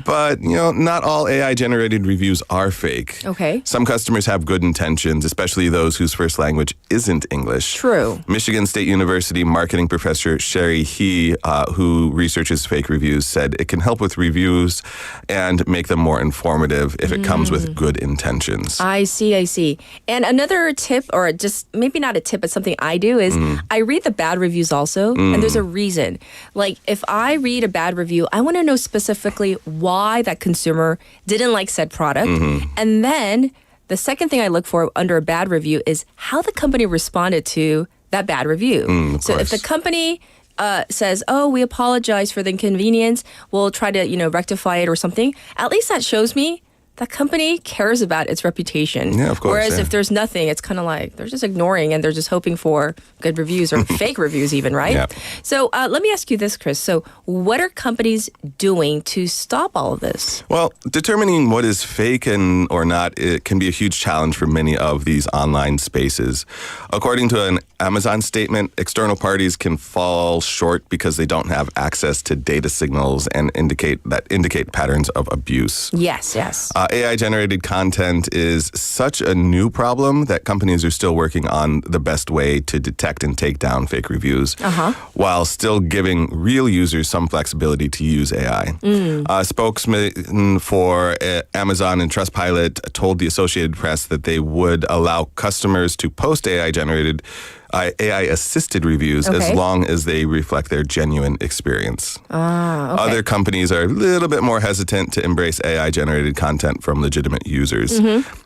But, not all AI-generated reviews are fake. Okay. Some customers have good intentions, especially those whose first language isn't English. True. Michigan State University marketing professor Sherry He, who researches fake reviews, said it can help with reviews and make them more informative if it comes with good intentions. I see. And another tip, or just maybe not a tip, but something I do is I read the bad reviews also, and there's a reason. Like if I read a bad review, I want to know specifically why that consumer didn't like said product. And then the second thing I look for under a bad review is how the company responded to that bad review. So if the company says, oh, we apologize for the inconvenience, we'll try to, rectify it or something, at least that shows me that company cares about its reputation. Yeah, of course. Whereas yeah. if there's nothing, it's kind of like they're just ignoring and they're just hoping for good reviews or fake reviews even, right? Yeah. So let me ask you this, Chris. So what are companies doing to stop all of this? Well, determining what is fake and or not, it can be a huge challenge for many of these online spaces. According to an Amazon statement, external parties can fall short because they don't have access to data signals and indicate patterns of abuse. Yes. AI-generated content is such a new problem that companies are still working on the best way to detect and take down fake reviews while still giving real users some flexibility to use AI. A spokesman for Amazon and Trustpilot told the Associated Press that they would allow customers to post AI-generated AI-assisted reviews as long as they reflect their genuine experience. Okay. Other companies are a little bit more hesitant to embrace AI-generated content from legitimate users.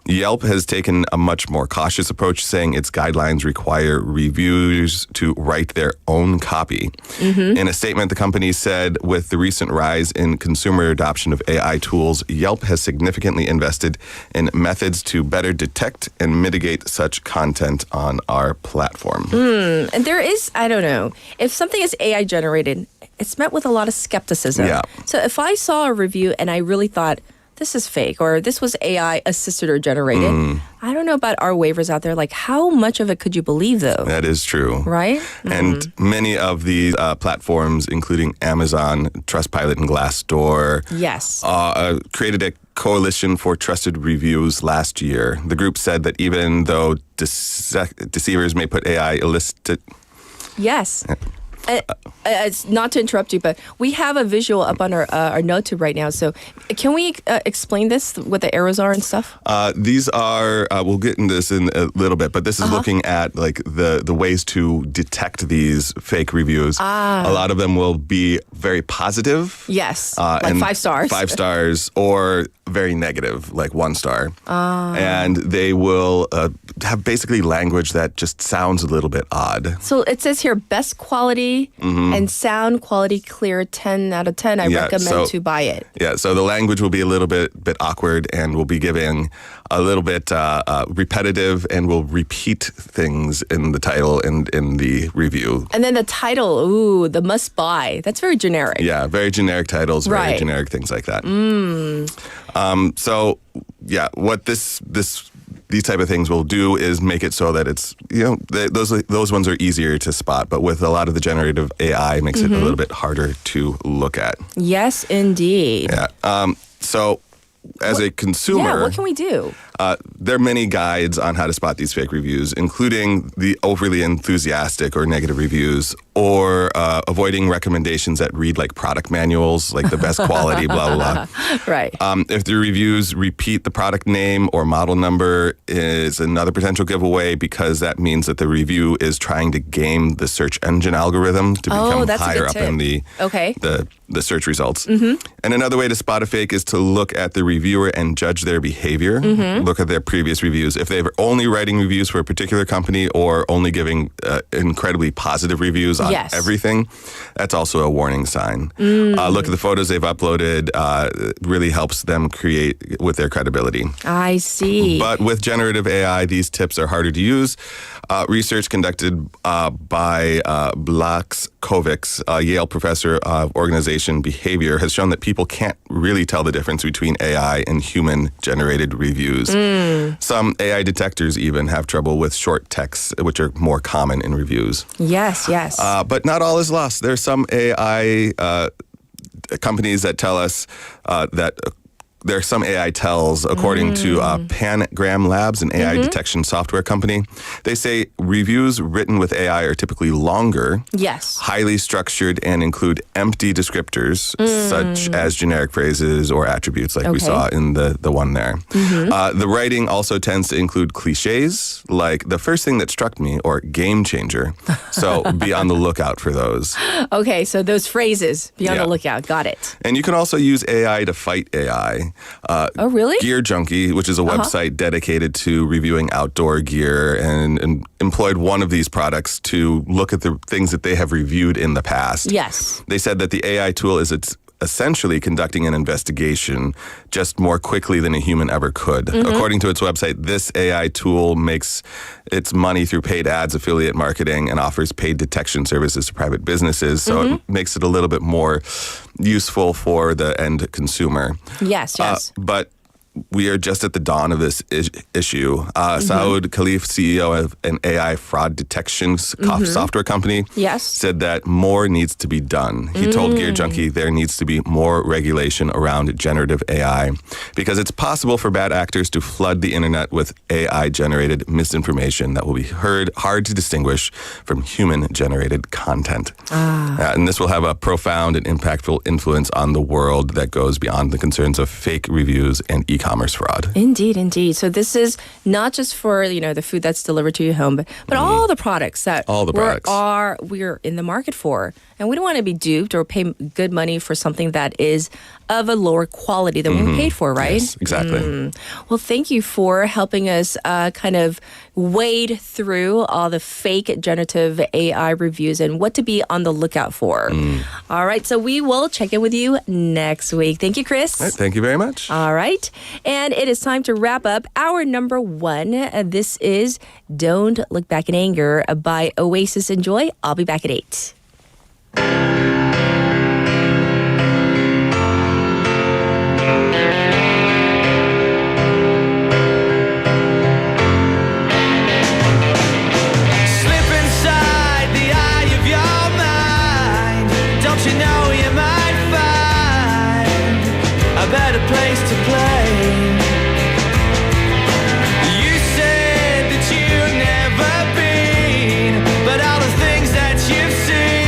Yelp has taken a much more cautious approach, saying its guidelines require reviewers to write their own copy. In a statement, the company said, with the recent rise in consumer adoption of AI tools, Yelp has significantly invested in methods to better detect and mitigate such content on our platform. And there is, I don't know, if something is AI generated, it's met with a lot of skepticism. Yeah. So if I saw a review and I really thought, this is fake, or this was AI assisted or generated, I don't know about our waivers out there. Like, how much of it could you believe, though? That is true. Right? And many of these platforms, including Amazon, Trustpilot, and Glassdoor, created a coalition for trusted reviews last year. The group said that even though deceivers may put AI illicit... Yes. It's not to interrupt you, but we have a visual up on our NoTube right now. So can we explain this, what the arrows are and stuff? These are, we'll get into this in a little bit, but this is looking at like the ways to detect these fake reviews. A lot of them will be very positive. Yes, like 5 stars. 5 stars, or very negative, like 1 star. And they will have basically language that just sounds a little bit odd. So it says here, best quality and sound quality clear, 10 out of 10. I recommend to buy it. Yeah, so the language will be a little bit awkward and will be giving a little bit repetitive and will repeat things in the title and in the review. And then the title, the must buy. That's very generic. Yeah, very generic titles, very generic things like that. So, yeah, what these type of things will do is make it so that it's, those ones are easier to spot. But with a lot of the generative AI, it makes it a little bit harder to look at. Yes, indeed. Yeah. So as a consumer... Yeah, what can we do? There are many guides on how to spot these fake reviews, including the overly enthusiastic or negative reviews, or avoiding recommendations that read like product manuals, like the best quality, blah, blah, blah. Right. If the reviews repeat the product name or model number is another potential giveaway, because that means that the review is trying to game the search engine algorithm to become higher up in the search results. And another way to spot a fake is to look at the reviewer and judge their behavior. Look at their previous reviews. If they're only writing reviews for a particular company or only giving incredibly positive reviews on everything, that's also a warning sign. Look at the photos they've uploaded. It really helps them create with their credibility. I see. But with generative AI, these tips are harder to use. Research conducted by Blachowicz, a Yale professor of organization behavior, has shown that people can't really tell the difference between AI and human-generated reviews. Some AI detectors even have trouble with short texts, which are more common in reviews. Yes. But not all is lost. There are some AI companies that tell us that there are some AI tells, according to Pangram Labs, an AI detection software company. They say reviews written with AI are typically longer, highly structured, and include empty descriptors, such as generic phrases or attributes like we saw in the one there. The writing also tends to include cliches, like the first thing that struck me, or game changer. So be on the lookout for those. Okay, so those phrases, be on the lookout. Got it. And you can also use AI to fight AI. Oh, really? Gear Junkie, which is a website dedicated to reviewing outdoor gear, and employed one of these products to look at the things that they have reviewed in the past. Yes. They said that the AI tool is essentially conducting an investigation just more quickly than a human ever could. According to its website, this AI tool makes its money through paid ads, affiliate marketing, and offers paid detection services to private businesses. So it makes it a little bit more useful for the end consumer. Yes. But we are just at the dawn of this issue. Saud Khalif, CEO of an AI fraud detection software company, said that more needs to be done. He told Gear Junkie there needs to be more regulation around generative AI, because it's possible for bad actors to flood the internet with AI-generated misinformation that will be hard to distinguish from human-generated content. And this will have a profound and impactful influence on the world that goes beyond the concerns of fake reviews and e-commerce fraud. Indeed. So this is not just for, the food that's delivered to your home, but all the products that we're in the market for. And we don't want to be duped or pay good money for something that is of a lower quality than we paid for, right? Yes, exactly. Well, thank you for helping us kind of wade through all the fake generative AI reviews and what to be on the lookout for. All right, so we will check in with you next week. Thank you, Chris. All right, thank you very much. All right, and it is time to wrap up our number one. This is Don't Look Back in Anger by Oasis and Joy. I'll be back at 8. But all the things that you've seen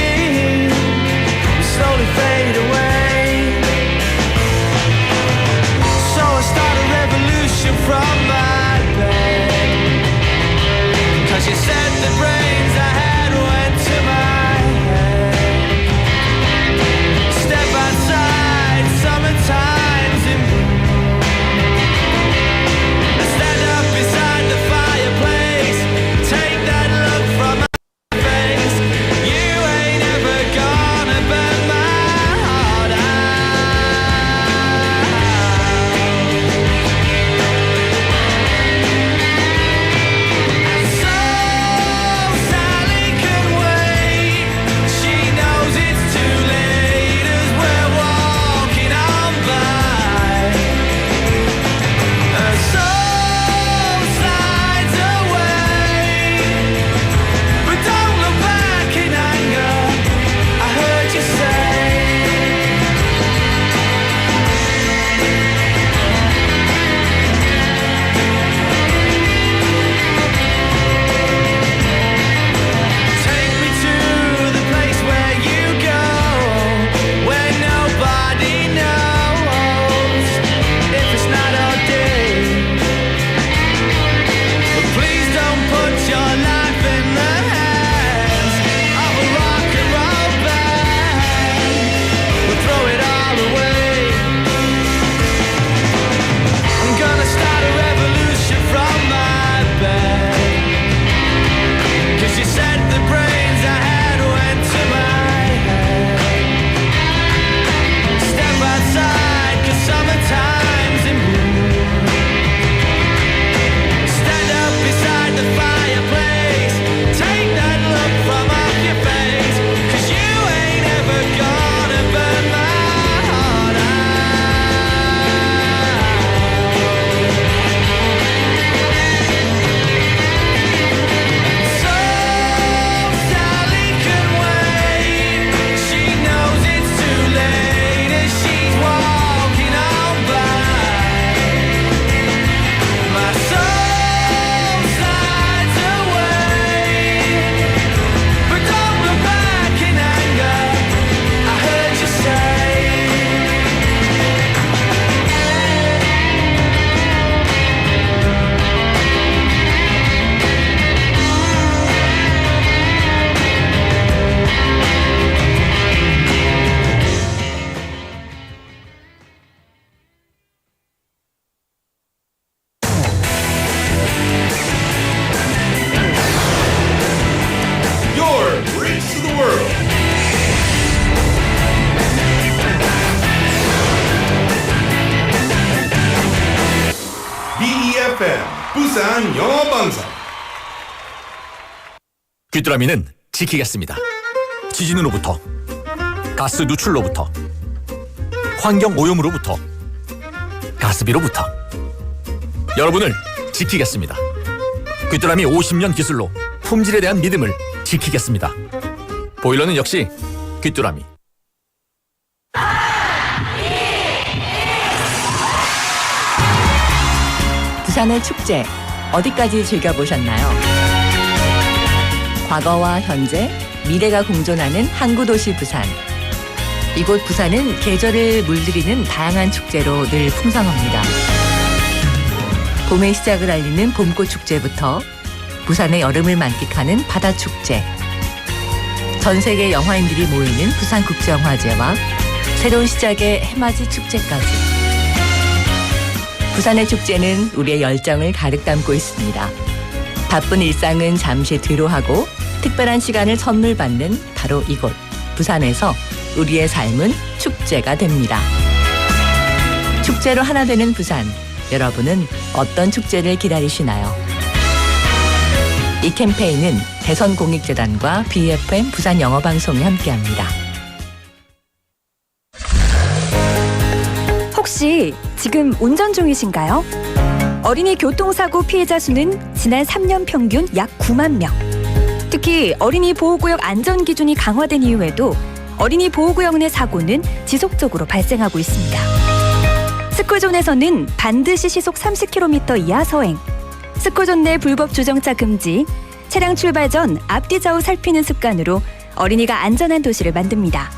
부산영어방송. 귀뚜라미는 지키겠습니다. 지진으로부터, 가스 누출로부터, 환경 오염으로부터, 가스비로부터 여러분을 지키겠습니다. 귀뚜라미 50년 기술로 품질에 대한 믿음을 지키겠습니다. 보일러는 역시 귀뚜라미. 부산의 축제 어디까지 즐겨보셨나요? 과거와 현재, 미래가 공존하는 항구도시 부산. 이곳 부산은 계절을 물들이는 다양한 축제로 늘 풍성합니다. 봄의 시작을 알리는 봄꽃 축제부터 부산의 여름을 만끽하는 바다축제, 전 세계 영화인들이 모이는 부산국제영화제와 새로운 시작의 해맞이 축제까지. 부산의 축제는 우리의 열정을 가득 담고 있습니다. 바쁜 일상은 잠시 뒤로하고 특별한 시간을 선물 받는 바로 이곳 부산에서 우리의 삶은 축제가 됩니다. 축제로 하나 되는 부산, 여러분은 어떤 축제를 기다리시나요? 이 캠페인은 대선공익재단과 befm 부산영어방송이 함께합니다. 혹시 지금 운전 중이신가요? 어린이 교통사고 피해자 수는 지난 3년 평균 약 9만 명. 특히 어린이 보호구역 안전기준이 강화된 이후에도 어린이 보호구역 내 사고는 지속적으로 발생하고 있습니다. 스쿨존에서는 반드시 시속 30km 이하 서행, 스쿨존 내 불법 주정차 금지, 차량 출발 전 앞뒤 좌우 살피는 습관으로 어린이가 안전한 도시를 만듭니다.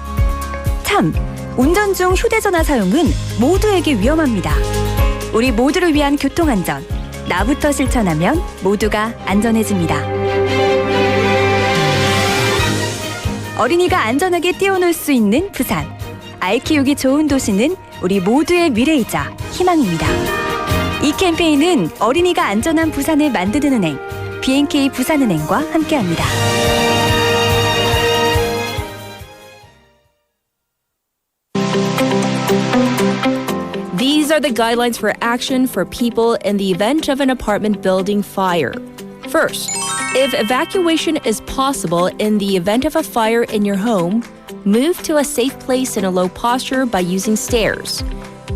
참, 운전 중 휴대전화 사용은 모두에게 위험합니다. 우리 모두를 위한 교통안전, 나부터 실천하면 모두가 안전해집니다. 어린이가 안전하게 뛰어놀 수 있는 부산. 아이 키우기 좋은 도시는 우리 모두의 미래이자 희망입니다. 이 캠페인은 어린이가 안전한 부산을 만드는 은행, B&K 부산은행과 함께합니다. These are the guidelines for action for people in the event of an apartment building fire. First, if evacuation is possible in the event of a fire in your home, move to a safe place in a low posture by using stairs.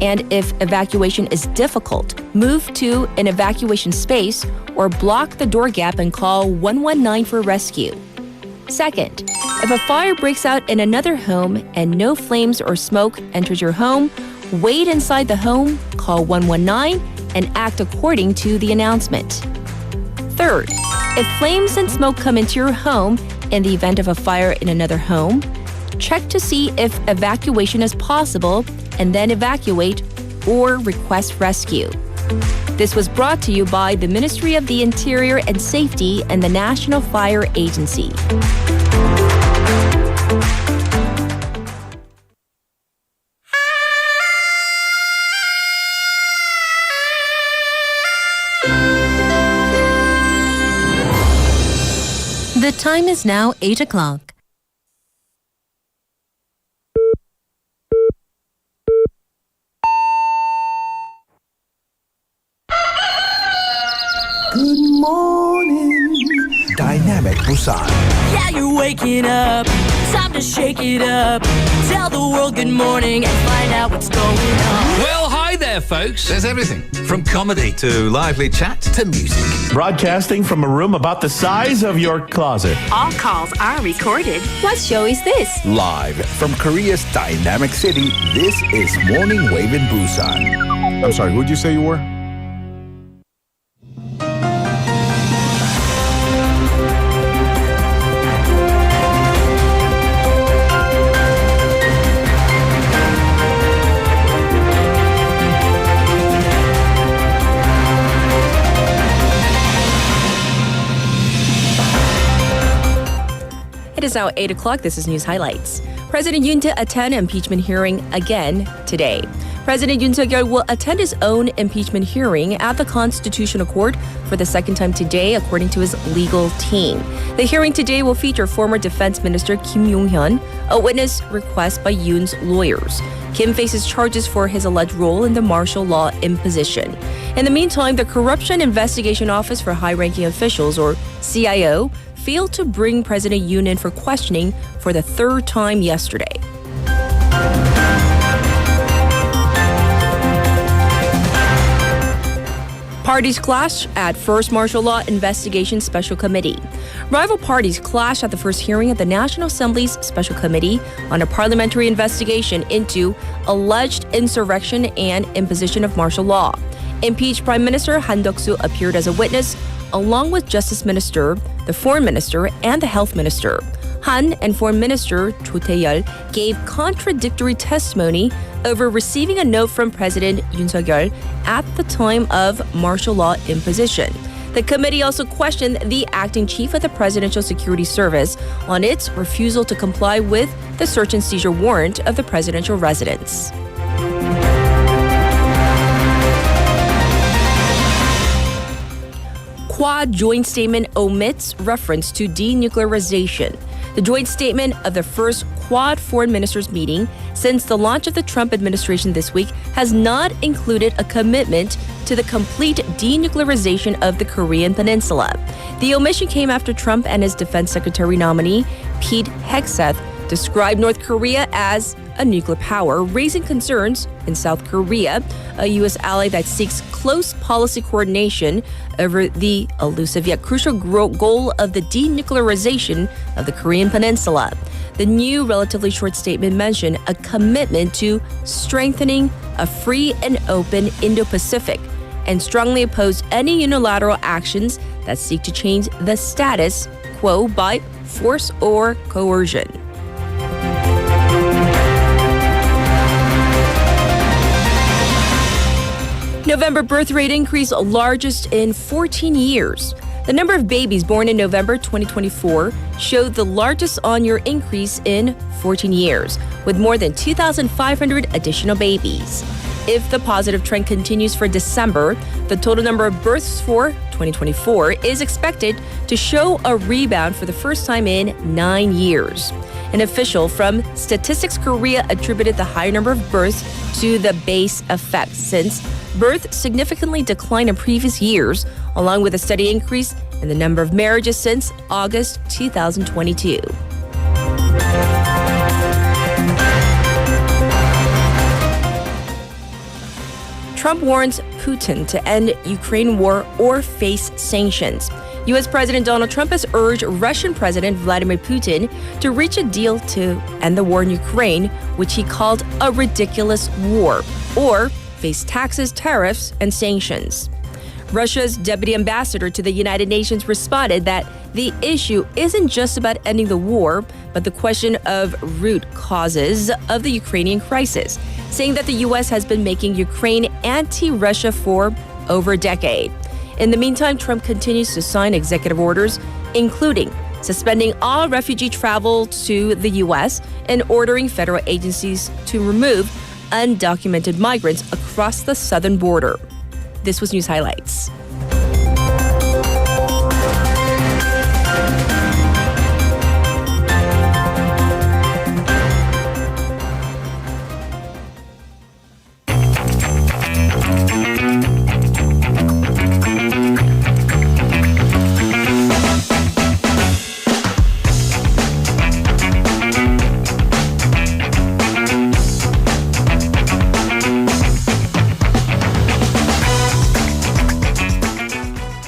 And if evacuation is difficult, move to an evacuation space or block the door gap and call 119 for rescue. Second, if a fire breaks out in another home and no flames or smoke enters your home, wait inside the home, call 119, and act according to the announcement. Third, if flames and smoke come into your home in the event of a fire in another home, check to see if evacuation is possible and then evacuate or request rescue. This was brought to you by the Ministry of the Interior and Safety and the National Fire Agency. The time is now 8 o'clock. Good morning, Dynamic Busan. Yeah, you're waking up. Time to shake it up. Tell the world good morning and find out what's going on. Well, hi there, folks. There's everything from comedy to lively chat to music. Broadcasting from a room about the size of your closet. All calls are recorded. What show is this? Live from Korea's dynamic city, this is Morning Wave in Busan. I'm sorry, who'd you say you were? It is now 8 o'clock. This is News Highlights. President Yoon to attend impeachment hearing again today. President Yoon Suk-yeol will attend his own impeachment hearing at the Constitutional Court for the second time today, according to his legal team. The hearing today will feature former Defense Minister Kim Yong-hyun, a witness request by Yoon's lawyers. Kim faces charges for his alleged role in the martial law imposition. In the meantime, the Corruption Investigation Office for High-Ranking Officials, or CIO, failed to bring President Yoon in for questioning for the third time yesterday. Parties clash at first martial law investigation special committee. Rival parties clashed at the first hearing of the National Assembly's special committee on a parliamentary investigation into alleged insurrection and imposition of martial law. Impeached Prime Minister Han Duck-soo appeared as a witness along with Justice Minister, the Foreign Minister, and the Health Minister. Han and Foreign Minister Cho Tae-yeol gave contradictory testimony over receiving a note from President Yoon Suk-yeol at the time of martial law imposition. The committee also questioned the acting chief of the Presidential Security Service on its refusal to comply with the search and seizure warrant of the presidential residence. Quad joint statement omits reference to denuclearization. The joint statement of the first Quad foreign ministers meeting since the launch of the Trump administration this week has not included a commitment to the complete denuclearization of the Korean peninsula. The omission came after Trump and his defense secretary nominee, Pete Hegseth, described North Korea as a nuclear power, raising concerns in South Korea, a U.S. ally that seeks close policy coordination over the elusive yet crucial goal of the denuclearization of the Korean peninsula. The new, relatively short statement mentioned a commitment to strengthening a free and open Indo-Pacific and strongly opposed any unilateral actions that seek to change the status quo by force or coercion. November birth rate increase largest in 14 years. The number of babies born in November 2024 showed the largest on-year increase in 14 years, with more than 2,500 additional babies. If the positive trend continues for December, the total number of births for 2024 is expected to show a rebound for the first time in 9 years. An official from Statistics Korea attributed the higher number of births to the base effect, since birth significantly declined in previous years, along with a steady increase in the number of marriages since August 2022. Trump warns Putin to end Ukraine war or face sanctions. U.S. President Donald Trump has urged Russian President Vladimir Putin to reach a deal to end the war in Ukraine, which he called a ridiculous war, or face taxes, tariffs, and sanctions. Russia's deputy ambassador to the United Nations responded that the issue isn't just about ending the war, but the question of root causes of the Ukrainian crisis, saying that the U.S. has been making Ukraine anti-Russia for over a decade. In the meantime, Trump continues to sign executive orders, including suspending all refugee travel to the U.S. and ordering federal agencies to remove undocumented migrants across the southern border. This was News Highlights.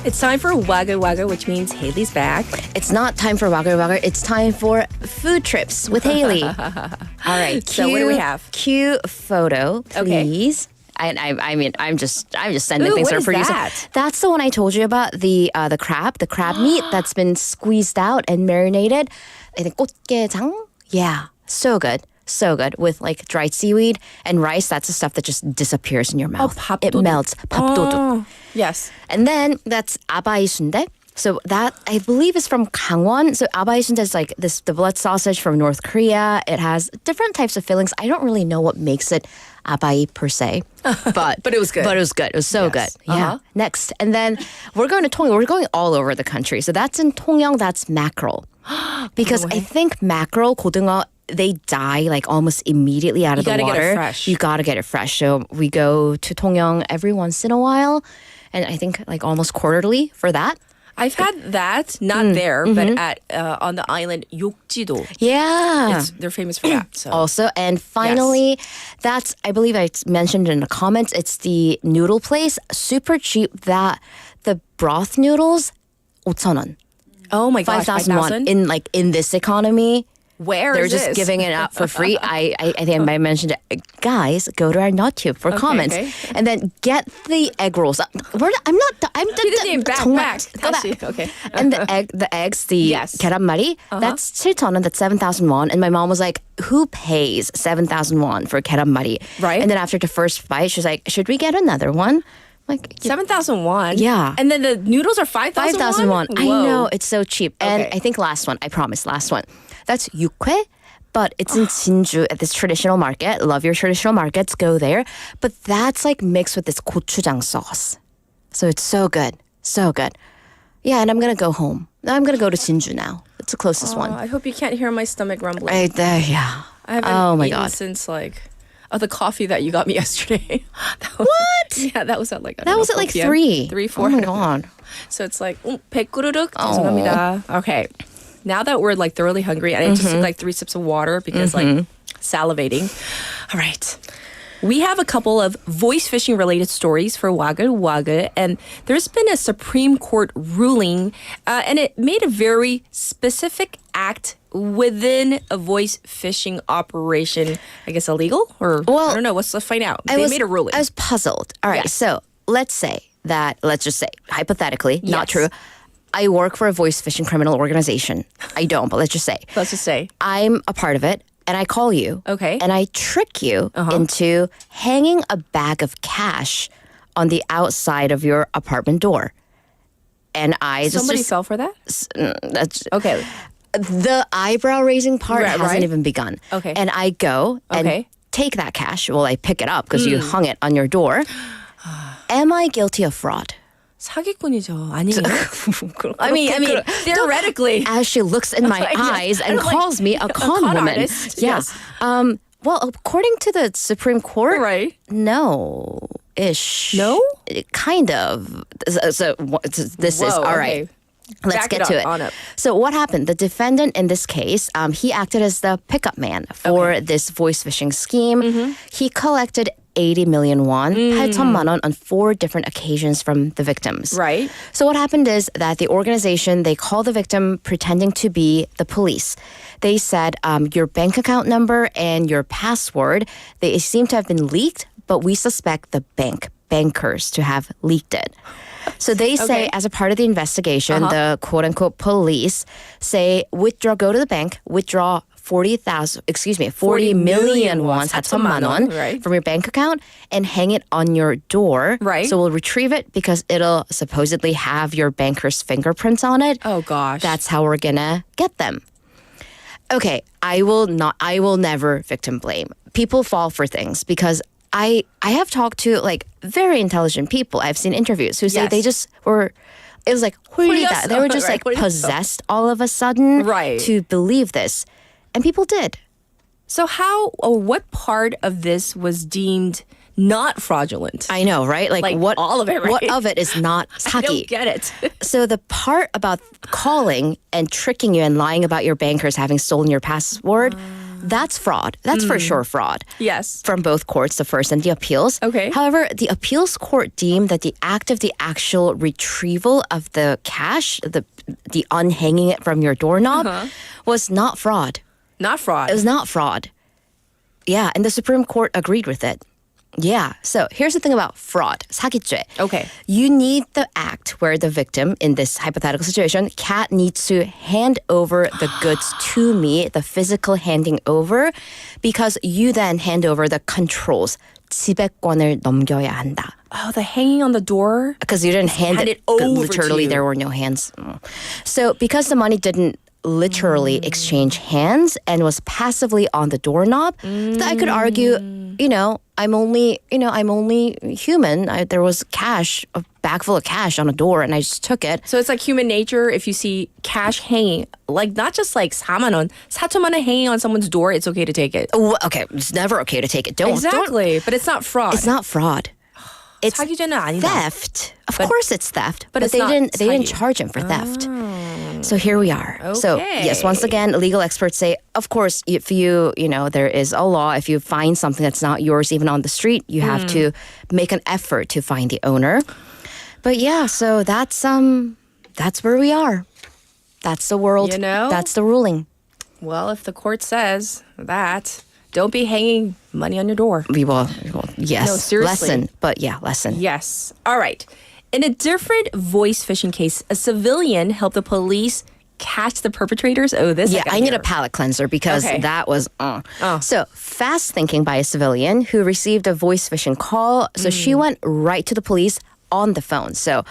It's time for Waglwa글, Waglwa글, which means Haley's back. It's not time for Waglwa글, it's time for food trips with Haley. All right, so what do we have? Cue photo, please. Okay. I'm just sending things to our producer. That's the one I told you about, the crab meat that's been squeezed out and marinated. I think 꽃게장. Yeah, so good. So good with like dried seaweed and rice. That's the stuff that just disappears in your mouth. It melts. 밥도둑. Yes. And then that's 아바이 순대. So that I believe is from Gangwon. So 아바이 순대 is like the blood sausage from North Korea. It has different types of fillings. I don't really know what makes it 아바이 per se, but it was good. But it was good. It was so good. Yeah. Next, and then we're going to 통영. We're going all over the country. So that's in 통영. That's mackerel. Because I think mackerel, 고등어, they die like almost immediately out of the water. You gotta get it fresh. You gotta get it fresh. So we go to Tongyang every once in a while, and I think like almost quarterly for that. I've had that, not there, but at on the island Yokjido. Yeah. They're famous for that. So. Also, and finally, that's, I believe I mentioned in the comments, it's the noodle place. Super cheap. That the broth noodles, 5,000원. Oh my gosh, 5,000 won. In this economy. Where They're is just this? giving it out for free. I think I mentioned it. Guys, go to our NotTube for comments. okay. And then get the egg rolls. I'm 피디님, back. Go back. 다시. Okay. And the eggs, the Yes. 계란말이, that's 7,000원, that's 7,000 won. And my mom was like, who pays 7,000 won for 계란말이? Right. And then after the first bite, she was like, should we get another one? Like 7,000 won. Yeah. And then the noodles are 5,000 won? 5,000 won. I Whoa. know, it's so cheap. And Okay. I think last one, I promise, last one. That's 육회, but it's in Jinju at this traditional market. Love your traditional markets, go there. But that's like mixed with this gochujang sauce. So it's so good, so good. Yeah, and I'm going to go home. I'm going to go to Jinju now. It's the closest one. I hope you can't hear my stomach rumbling. Right there, yeah. I haven't Oh my eaten God. since like the coffee that you got me yesterday. What? Yeah, that was at like That was at like 3. 3, 4. Oh my God. So it's like 백구르륵 죄송합니다. Okay. Now that we're like thoroughly hungry, and I just took like 3 sips of water because like salivating. All right. We have a couple of voice phishing related stories for 와글와글, and there's been a Supreme Court ruling, and it made a very specific act within a voice phishing operation. I guess illegal, or I don't know. Let's find out. They made a ruling. I was puzzled. All right, Yes. so let's just say, hypothetically, not Yes. true. I work for a voice phishing criminal organization. I don't, but let's just say. Let's just say. I'm a part of it, and I call you. Okay. And I trick you into hanging a bag of cash on the outside of your apartment door. And I Somebody just fell for that? that's Okay. the eyebrow raising part Right, hasn't right. even begun. Okay. And I go and Okay. take that cash. Well, I pick it up because you hung it on your door. Am I guilty of fraud? 사기꾼이죠. 아니에요? I mean, theoretically. As she looks in my eyes and calls me a con woman. artist. Yeah. Yes. Well, according to the Supreme Court, Right. no-ish. No? Kind of. So this is Whoa, all right. okay. Let's Back get it to up, it. on up. So what happened? The defendant in this case, he acted as the pickup man for this voice phishing scheme. He collected 80 million won, 8천만 원 on 4 different occasions from the victims. Right. So what happened is that the organization, they called the victim pretending to be the police. They said your bank account number and your password, they seem to have been leaked, but we suspect the bankers to have leaked it. So they say, Okay. as a part of the investigation, the quote-unquote police say, go to the bank, withdraw 40 million won, 4천만 원, right. from your bank account and hang it on your door. Right. So we'll retrieve it because it'll supposedly have your banker's fingerprints on it. Oh gosh. That's how we're gonna get them. Okay, I will never victim blame. People fall for things because I have talked to like very intelligent people. I've seen interviews who say Yes. they just were, it was like, 홀렸어. they were just Right, like 홀렸어. possessed all of a sudden Right. to believe this. And people did. So how or what part of this was deemed not fraudulent? I know, right? Like what all of it, right? What of it is not I don't 사기? get it. So the part about calling and tricking you and lying about your bankers having stolen your password, that's fraud. That's for sure fraud. Yes. From both courts, the first and the appeals. Okay. However, the appeals court deemed that the act of the actual retrieval of the cash, the unhanging it from your doorknob, was not fraud. Not fraud. It was not fraud. Yeah, and the Supreme Court agreed with it. Yeah. So here's the thing about fraud. 사기죄. Okay. You need the act where the victim, in this hypothetical situation, Kat needs to hand over the goods to me, the physical handing over, because you then hand over the controls. 지배권을 넘겨야 한다. Oh, the hanging on the door? Because you didn't hand hand it over to literally, you. there were no hands. So because the money didn't literally exchange hands and was passively on the doorknob, I could argue, I'm only human. There was cash, a bag full of cash on a door, and I just took it. So it's like human nature. If you see cash hanging, like not just like 4만 원, 4천만 원 hanging on someone's door, it's okay to take it. Okay, it's never okay to take it. Exactly, but it's not fraud. It's not fraud. It's 사기죄는 아니다. theft. Of course it's theft. But it's they not didn't 사기. charge him for theft. So here we are. So yes, once again, legal experts say, of course, if there is a law, if you find something that's not yours, even on the street, you have to make an effort to find the owner. But yeah, so that's where we are. That's the world. That's the ruling. Well, if the court says that, don't be hanging money on your door. We will, yes. No, seriously. Lesson. But yeah, lesson. Yes. All right. In a different voice phishing case, a civilian helped the police catch the perpetrators. Oh, this. Yeah, I need a palate cleanser because that was. So fast thinking by a civilian who received a voice phishing call. So she went right to the police on the phone. So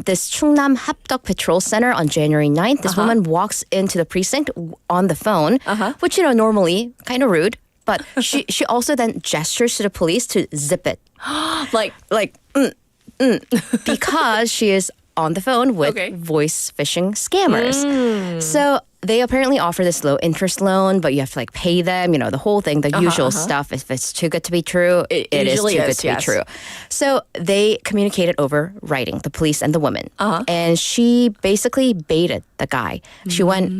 this Chungnam Hapdeok Patrol Center on January 9th, this woman walks into the precinct on the phone, which, normally kind of rude. But she also then gestures to the police to zip it. Because she is on the phone with voice phishing scammers. So they apparently offer this low interest loan, but you have to pay them, the whole thing, the usual stuff. If it's too good to be true, it is too good to be true. So they communicated over writing, the police and the woman. And she basically baited the guy. She went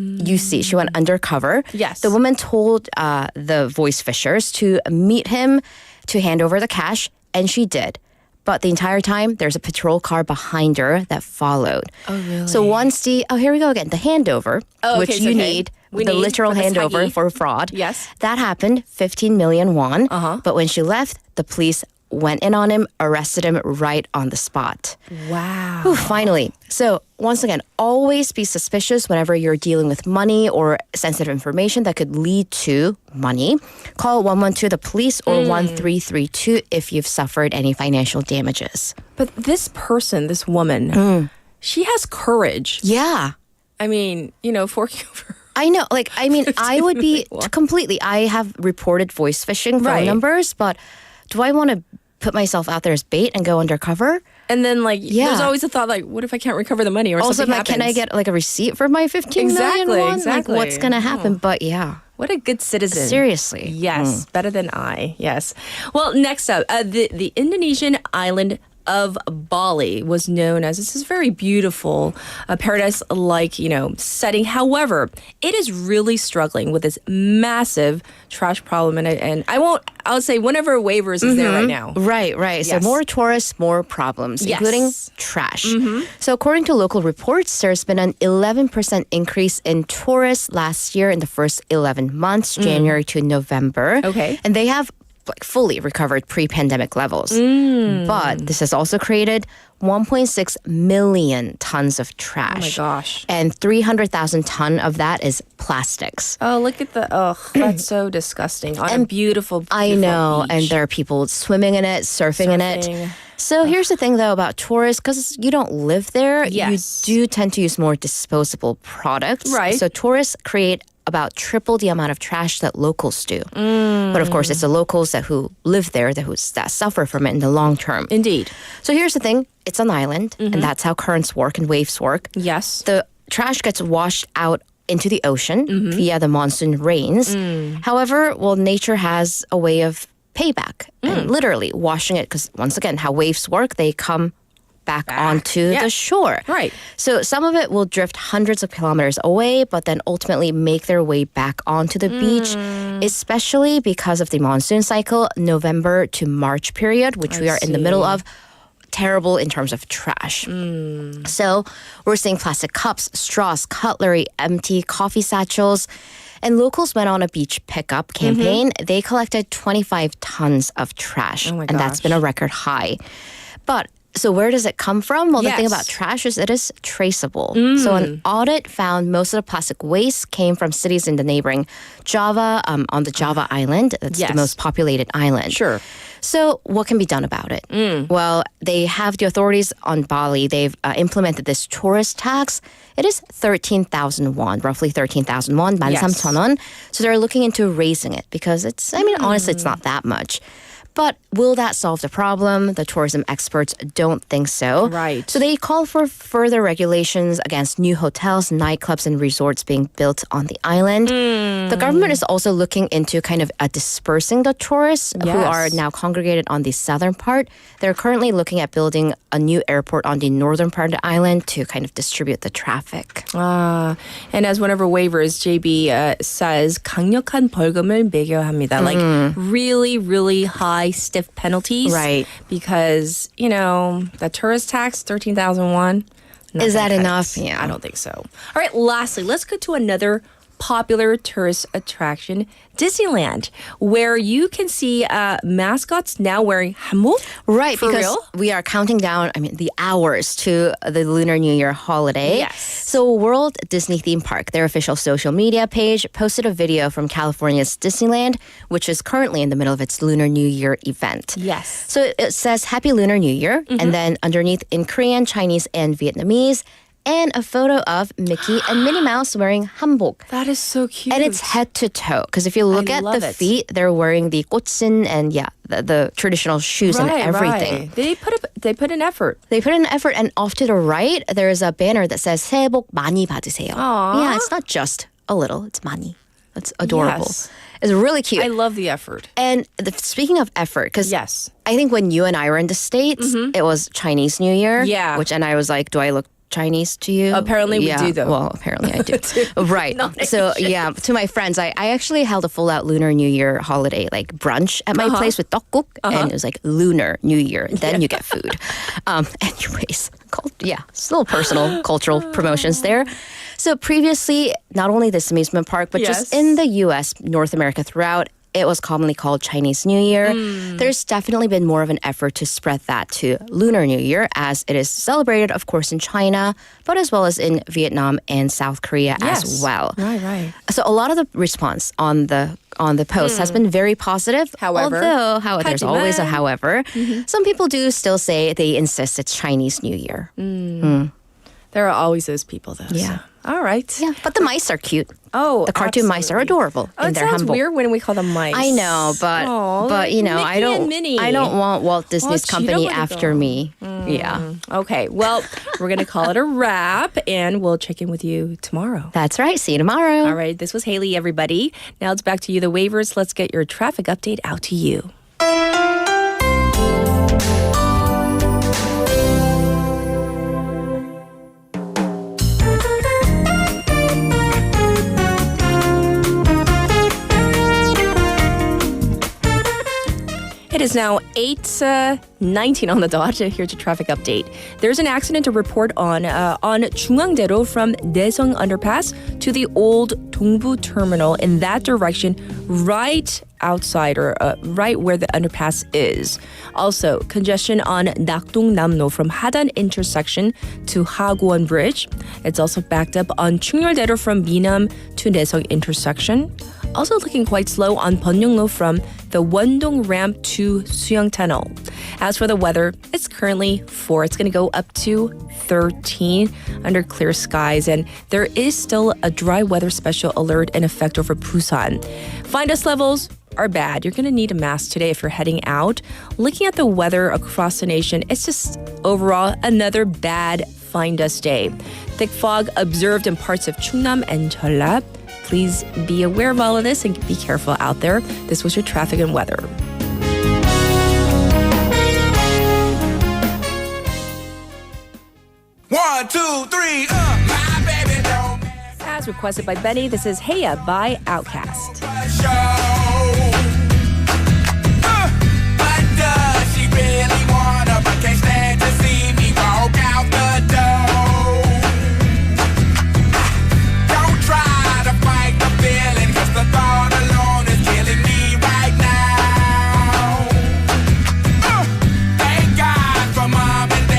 undercover. Yes. The woman told the voice phishers to meet him to hand over the cash, and she did. But the entire time, there's a patrol car behind her that followed. Oh, really? So once here we go again, the handover, which you need, the literal handover for fraud. Yes. That happened, 15 million won. But when she left, the police went in on him, arrested him right on the spot. Wow. Whew, finally. So once again, always be suspicious whenever you're dealing with money or sensitive information that could lead to money. Call 112 the police or 1332 if you've suffered any financial damages. But this person, this woman, she has courage. Yeah. I mean, forking over. I know. I would be completely. I have reported voice phishing phone numbers, but do I want to put myself out there as bait and go undercover? And then, there's always a thought, what if I can't recover the money or also, something happens? Can I get a receipt for my 15 million won? Exactly. What's going to happen? But yeah. What a good citizen. Seriously. Yes, better than I. Yes. Well, next up, the Indonesian island of Bali was known as this is very beautiful paradise-like, setting. However, it is really struggling with this massive trash problem, and I'll say whenever waivers is there right now. Right. Yes. So more tourists, more problems, including trash. So according to local reports, there's been an 11% increase in tourists last year in the first 11 months, January to November. Okay. And they have fully recovered pre-pandemic levels. But this has also created 1.6 million tons of trash. Oh my gosh. And 300,000 ton of that is plastics. Oh, look at that's so disgusting. On a beautiful I know, beach. and there are people swimming in it, surfing in it. So here's the thing, though, about tourists, because you don't live there, you do tend to use more disposable products. Right. So tourists create about triple the amount of trash that locals do. But of course, it's the locals who live there that suffer from it in the long term. Indeed. So here's the thing. It's an island, and that's how currents work and waves work. Yes. The trash gets washed out into the ocean via the monsoon rains. However, nature has a way of payback and literally washing it, because once again, how waves work, they come back onto the shore. Right. So some of it will drift hundreds of kilometers away, but then ultimately make their way back onto the beach, especially because of the monsoon cycle, November to March period, which we are in the middle of. Terrible in terms of trash. So we're seeing plastic cups, straws, cutlery, empty coffee satchels. And locals went on a beach pickup campaign. They collected 25 tons of trash. Oh my and that's gosh. been a record high. But So where does it come from? Well, the thing Yes. about trash is it is traceable. So an audit found most of the plastic waste came from cities in the neighboring Java, on the Java island. That's Yes. the most populated island. Sure. So what can be done about it? Well, they have the authorities on Bali. They've implemented this tourist tax. It is 13,000 won, roughly 13,000 won, 13,000 won. So they're looking into raising it because honestly, it's not that much. But will that solve the problem? The tourism experts don't think so. Right. So they call for further regulations against new hotels, nightclubs, and resorts being built on the island. The government is also looking into kind of dispersing the tourists who are now congregated on the southern part. They're currently looking at building a new airport on the northern part of the island to kind of distribute the traffic. And as one of our waivers, JB says, 강력한 벌금을 매겨야 합니다. Like really, really high, stiff penalties. Right. Because, the tourist tax, 13,001. Is that enough? Yeah. I don't think so. All right, lastly, let's go to another popular tourist attraction, Disneyland, where you can see mascots now wearing hanbok. Right, For because real? we are counting down, the hours to the Lunar New Year holiday. Yes. So World Disney Theme Park, their official social media page, posted a video from California's Disneyland, which is currently in the middle of its Lunar New Year event. Yes. So it says Happy Lunar New Year, and then underneath in Korean, Chinese, and Vietnamese, and a photo of Mickey and Minnie Mouse wearing hanbok. That is so cute. And it's head to toe. Because if you look at love the it. feet, they're wearing the 꽃신 and the traditional shoes and everything. Right. They put in effort. They put in effort, and off to the right, there's a banner that says 새해 복 많이 받으세요. Aww. Yeah, it's not just a little, it's 많이. It's adorable. Yes. It's really cute. I love the effort. And speaking of effort, because Yes. I think when you and I were in the States, it was Chinese New Year. Yeah. And I was like, do I look Chinese to you? Apparently we do, though. Well, apparently I do. Right. So, to my friends, I actually held a full-out Lunar New Year holiday, like brunch at my place with 떡국, and it was like Lunar New Year. Then you get food. Anyways, it's a little personal cultural promotions there. So previously, not only this amusement park, but just in the U.S., North America throughout, it was commonly called Chinese New Year. There's definitely been more of an effort to spread that to Lunar New Year, as it is celebrated, of course, in China, but as well as in Vietnam and South Korea as well. Right. So a lot of the response on the post has been very positive. However, there's always a however. Some people do still say they insist it's Chinese New Year. There are always those people, though. Yeah. So. All right. Yeah, but the mice are cute. Oh, the cartoon mice are adorable in It their sounds hanbok. weird when we call them mice. I know, but Mickey I don't and Minnie. I don't want Walt Disney's company cheetah after me. Yeah. Okay. Well, we're gonna call it a wrap, and we'll check in with you tomorrow. That's right. See you tomorrow. All right. This was Haley, everybody. Now it's back to you, the waivers. Let's get your traffic update out to you. It is now 8:19 on the dot. Here's your traffic update. There's an accident to report on 중앙대로 from Daeseong Underpass to the old Dongbu Terminal in that direction, right outside or right where the underpass is. Also, congestion on Nakdong-Namno from Hadan intersection to Hagwon Bridge. It's also backed up on Chungnyeoldae from Minam to Daeseong intersection. Also looking quite slow on Byeongno from the Wondong ramp to Suyang Tunnel. As for the weather, it's currently 4. It's going to go up to 13 under clear skies, and there is still a dry weather special alert in effect over Busan. Find us levels are bad. You're going to need a mask today if you're heading out. Looking at the weather across the nation, it's just overall another bad find us day. Thick fog observed in parts of Chungnam and Jeolla. Please be aware of all of this and be careful out there. This was your traffic and weather. One, two, three, my baby don't. As requested by Benny, this is Heya by Outkast. But does she really wanna? But can't stand to see me walk out the door. Don't try to fight the feeling, 'cause the thought alone is killing me right now. Thank God for mom and dad.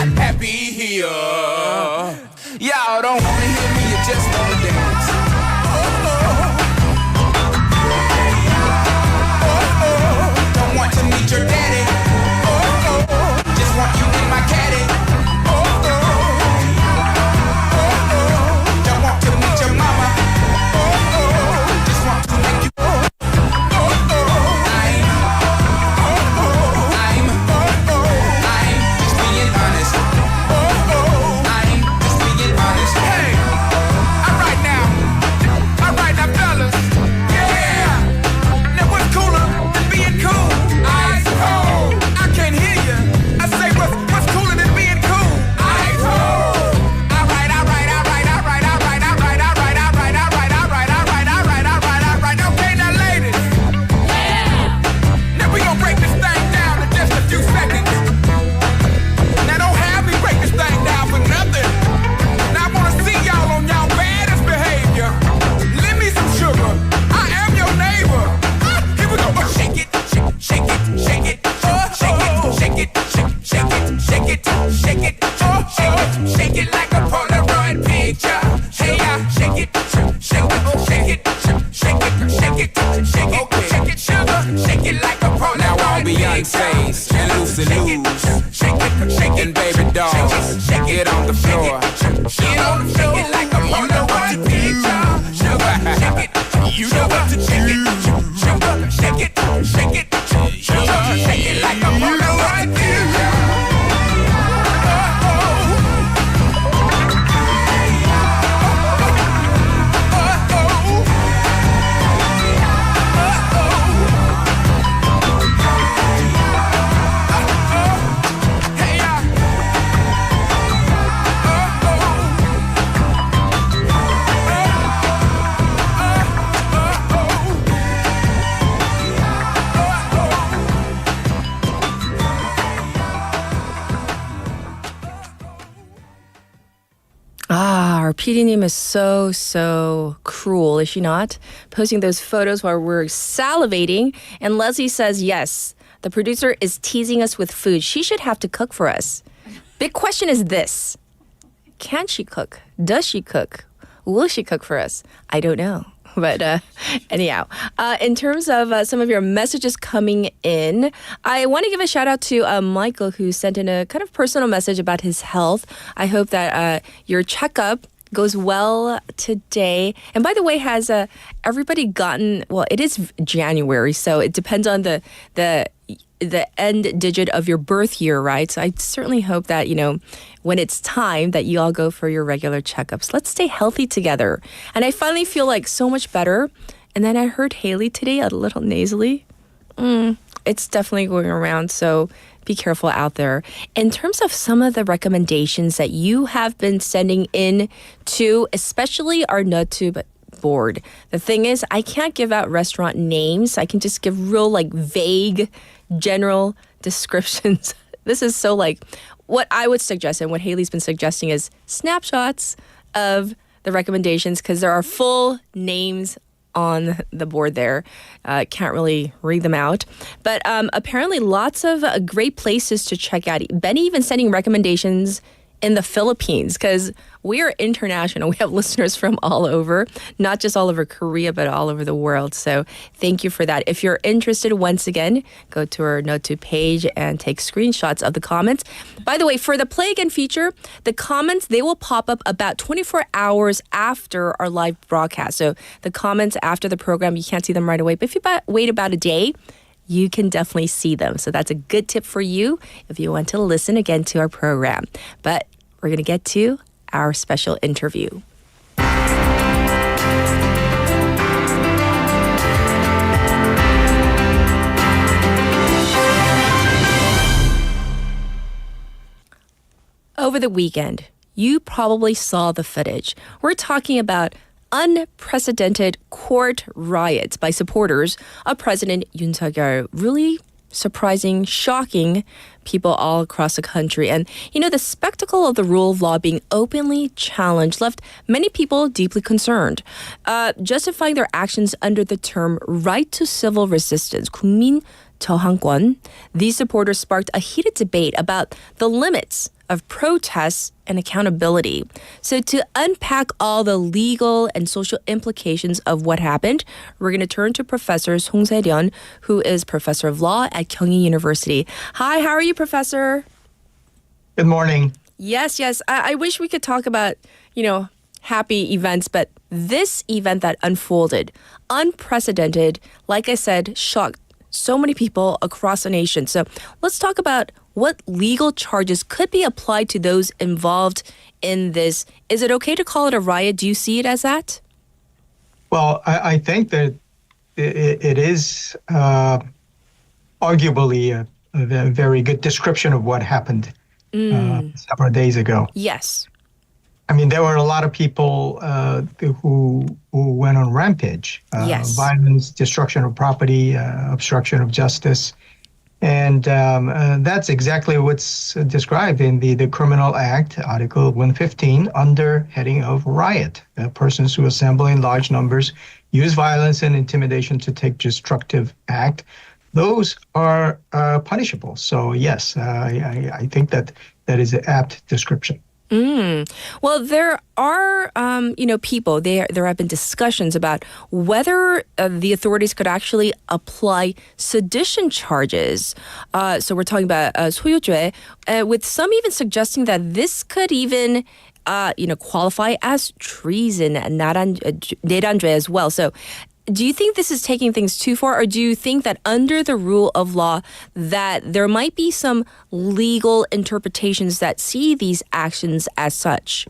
not happy here. Y'all don't wanna hear me, you just wanna dance. Don't want to meet your daddy. Just want you in my caddy. Don't want to meet your mama. Just want to make you. I'm just being honest. I'm just being honest. Hey, all right now, fellas. Yeah. Now what's cooler than being cool? Ice cold. I can't hear you. I say what's cooler than being cool? Ice cold. All right. Okay, now ladies. Now we gon' break this thing down in just a few seconds. Now don't have me break this thing down for nothing. Now I wanna see y'all on y'all baddest behavior. Lend me some sugar. I am your neighbor. Here we go. Shake it, shake it, shake it, shake it, shake it, shake it, shake it, shake it, shake it, shake it like a Polaroid picture. Hey, shake it, shake it, shake it, shake it, shake it, shake it, shake it, sugar, shake it like a Polaroid picture. Now all Beyonce's and Lucy Lou's and baby dolls, get on the floor. Get on the floor like a Polaroid picture. Sugar, shake it, you know what to shake it, sugar, shake it, shake it, sugar, shake it like a Polaroid picture. Our PD님 is so cruel, is she not? Posting those photos while we're salivating. And Leslie says, yes, the producer is teasing us with food. She should have to cook for us. Big question is this. Can she cook? Does she cook? Will she cook for us? I don't know. But anyhow, in terms of some of your messages coming in, I want to give a shout out to Michael, who sent in a kind of personal message about his health. I hope that your checkup goes well today. And by the way, has everybody gotten, well, it is January, so it depends on the end digit of your birth year, right? So I certainly hope that, when it's time that you all go for your regular checkups. Let's stay healthy together. And I finally feel like so much better. And then I heard Haley today a little nasally. It's definitely going around, so be careful out there. In terms of some of the recommendations that you have been sending in to, especially our NutTube board. The thing is, I can't give out restaurant names. I can just give real vague, general descriptions. This is so what I would suggest and what Haley's been suggesting is snapshots of the recommendations, because there are full names on the board there. Can't really read them out. But apparently lots of great places to check out. Benny even sending recommendations in the Philippines, because we are international. We have listeners from all over, not just all over Korea, but all over the world. So thank you for that. If you're interested, once again, go to our NoTo page and take screenshots of the comments. By the way, for the Play Again feature, the comments, they will pop up about 24 hours after our live broadcast. So the comments after the program, you can't see them right away. But if you wait about a day, you can definitely see them. So that's a good tip for you if you want to listen again to our program. But we're going to get to our special interview. Over the weekend, you probably saw the footage. We're talking about unprecedented court riots by supporters of President Yoon Suk-yeol. Really surprising, shocking people all across the country. And, the spectacle of the rule of law being openly challenged left many people deeply concerned, justifying their actions under the term right to civil resistance, 국민저항권. These supporters sparked a heated debate about the limits of protests and accountability. So to unpack all the legal and social implications of what happened, we're going to turn to Professor Song Se-ryun, who is Professor of Law at Kyunghee University. Hi, how are you, Professor? Good morning. Yes. I wish we could talk about, happy events, but this event that unfolded, unprecedented, like I said, shocked so many people across the nation. So let's talk about what legal charges could be applied to those involved in this. Is it okay to call it a riot? Do you see it as that? Well, I think that it is arguably a very good description of what happened several days ago. Yes. I mean, there were a lot of people who went on rampage. Yes. Violence, destruction of property, obstruction of justice. And that's exactly what's described in the Criminal Act, Article 115, under heading of riot. Persons who assemble in large numbers, use violence and intimidation to take destructive act. Those are punishable. So yes, I think that is an apt description. Well, there are, people, there have been discussions about whether the authorities could actually apply sedition charges. So we're talking about 소유죄, with some even suggesting that this could even, qualify as treason, 내란죄 as well. So do you think this is taking things too far, or do you think that under the rule of law that there might be some legal interpretations that see these actions as such?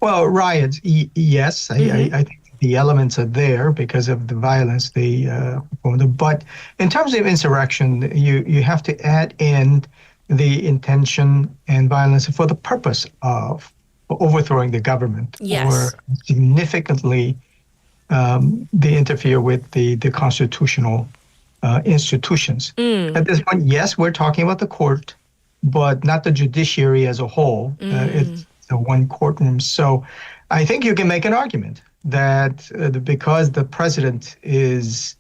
Well, riots, yes. I think the elements are there because of the violence but in terms of insurrection, you have to add in the intention and violence for the purpose of overthrowing the government. Yes. Or significantly they interfere with the constitutional institutions. At this point, yes, we're talking about the court, but not the judiciary as a whole. It's the one courtroom. So I think you can make an argument that because the president is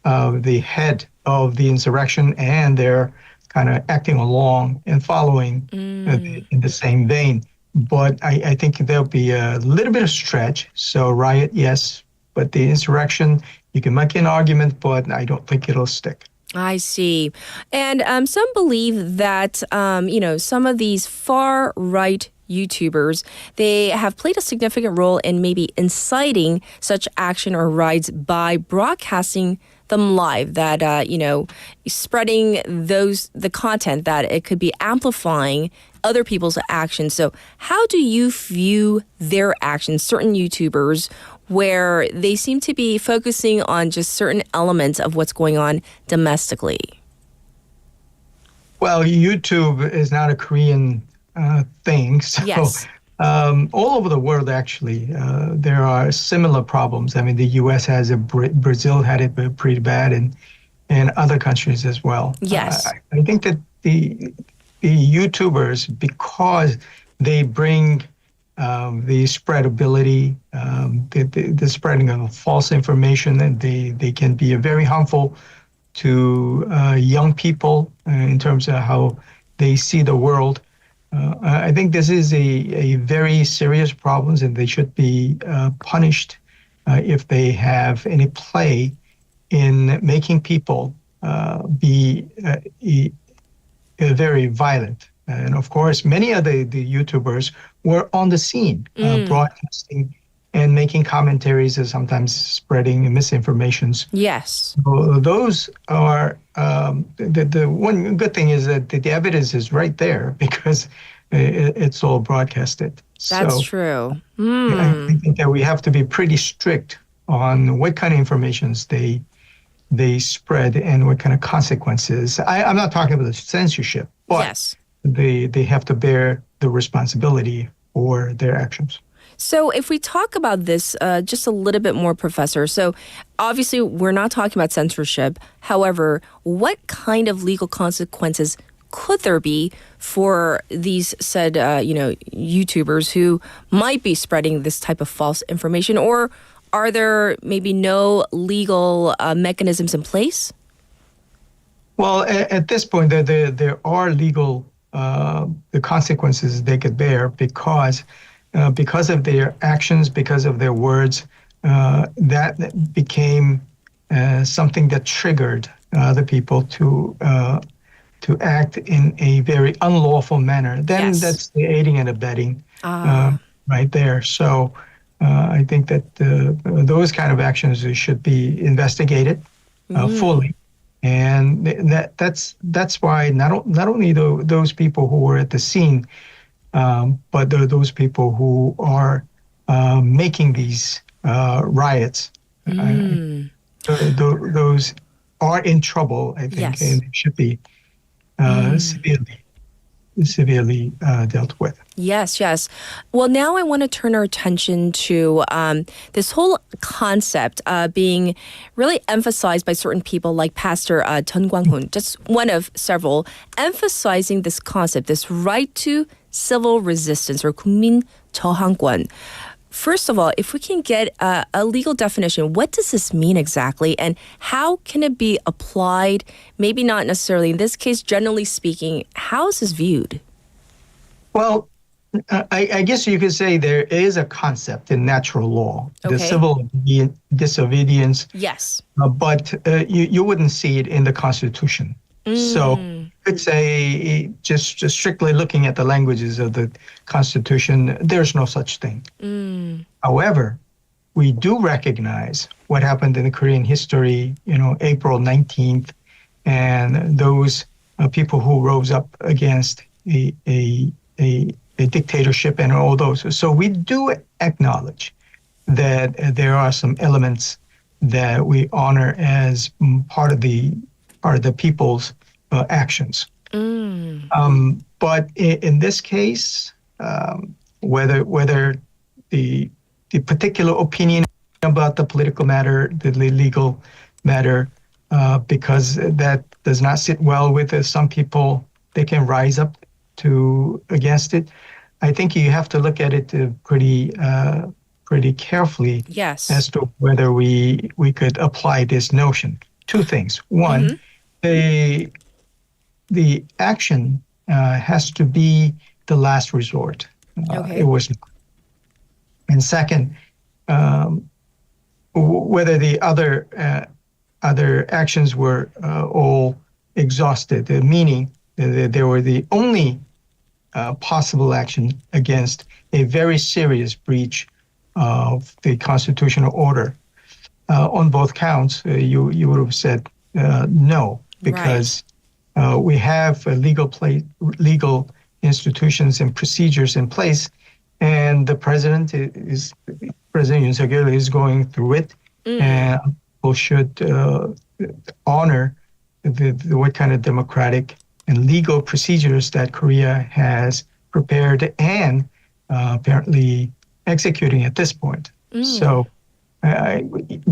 the head of the insurrection and they're kind of acting along and following in the same vein. But I think there'll be a little bit of stretch. So riot, yes. But the insurrection, you can make an argument, but I don't think it'll stick. I see. And some believe that, some of these far-right YouTubers, they have played a significant role in maybe inciting such action or riots by broadcasting them live, that, spreading the content, that it could be amplifying other people's actions. So how do you view their actions, certain YouTubers, where they seem to be focusing on just certain elements of what's going on domestically? Well, YouTube is not a Korean thing. So, yes. All over the world, actually, there are similar problems. I mean, the U.S. has Brazil had it pretty bad, and other countries as well. Yes. I think that the YouTubers, because they bring the spreadability, the spreading of false information, and they can be very harmful to young people in terms of how they see the world. I think this is a very serious problem, and they should be punished if they have any play in making people be very violent. And of course, many of the YouTubers were on the scene, broadcasting and making commentaries and sometimes spreading misinformations. Yes. So those are, the one good thing is that the evidence is right there because it's all broadcasted. That's true. I think that we have to be pretty strict on what kind of informations they spread and what kind of consequences. I'm not talking about the censorship, but yes. They have to bear the responsibility for their actions. So if we talk about this just a little bit more, Professor, so obviously we're not talking about censorship. However, what kind of legal consequences could there be for these said, YouTubers who might be spreading this type of false information? Or are there maybe no legal mechanisms in place? Well, at this point, there are legal the consequences they could bear because of their actions, because of their words. That became something that triggered other people to act in a very unlawful manner. Then that's the aiding and abetting right there. So I think that those kind of actions should be investigated fully. And that's why not only those people who were at the scene, but those people who are making these riots. Those are in trouble, I think, and should be severely dealt with. Yes, yes. Well, now I want to turn our attention to this whole concept being really emphasized by certain people like Pastor Chun Kwang-hoon, just one of several, emphasizing this concept, this right to civil resistance or 국민저항권. First of all, if we can get a legal definition, what does this mean exactly, and how can it be applied? Maybe not necessarily in this case, generally speaking, how is this viewed? Well, I guess you could say there is a concept in natural law, the civil disobedience. Yes. But you wouldn't see it in the Constitution. So you could say, just strictly looking at the languages of the Constitution, there's no such thing. However, we do recognize what happened in the Korean history, April 19th, and those people who rose up against a dictatorship and all those. So we do acknowledge that there are some elements that we honor as part of the people's actions. But in this case, whether the particular opinion about the political matter, the legal matter, because that does not sit well with some people, they can rise up against it. I think you have to look at it pretty carefully as to whether we could apply this notion. Two things. One, the action has to be the last resort. It was not. And second, whether the other actions were all exhausted, meaning that they were the only possible action against a very serious breach of the constitutional order. On both counts, you would have said no, because we have legal institutions and procedures in place, and the President Yoon Suk-yeol is going through it, and people should honor what kind of democratic and legal procedures that Korea has prepared and apparently executing at this point. So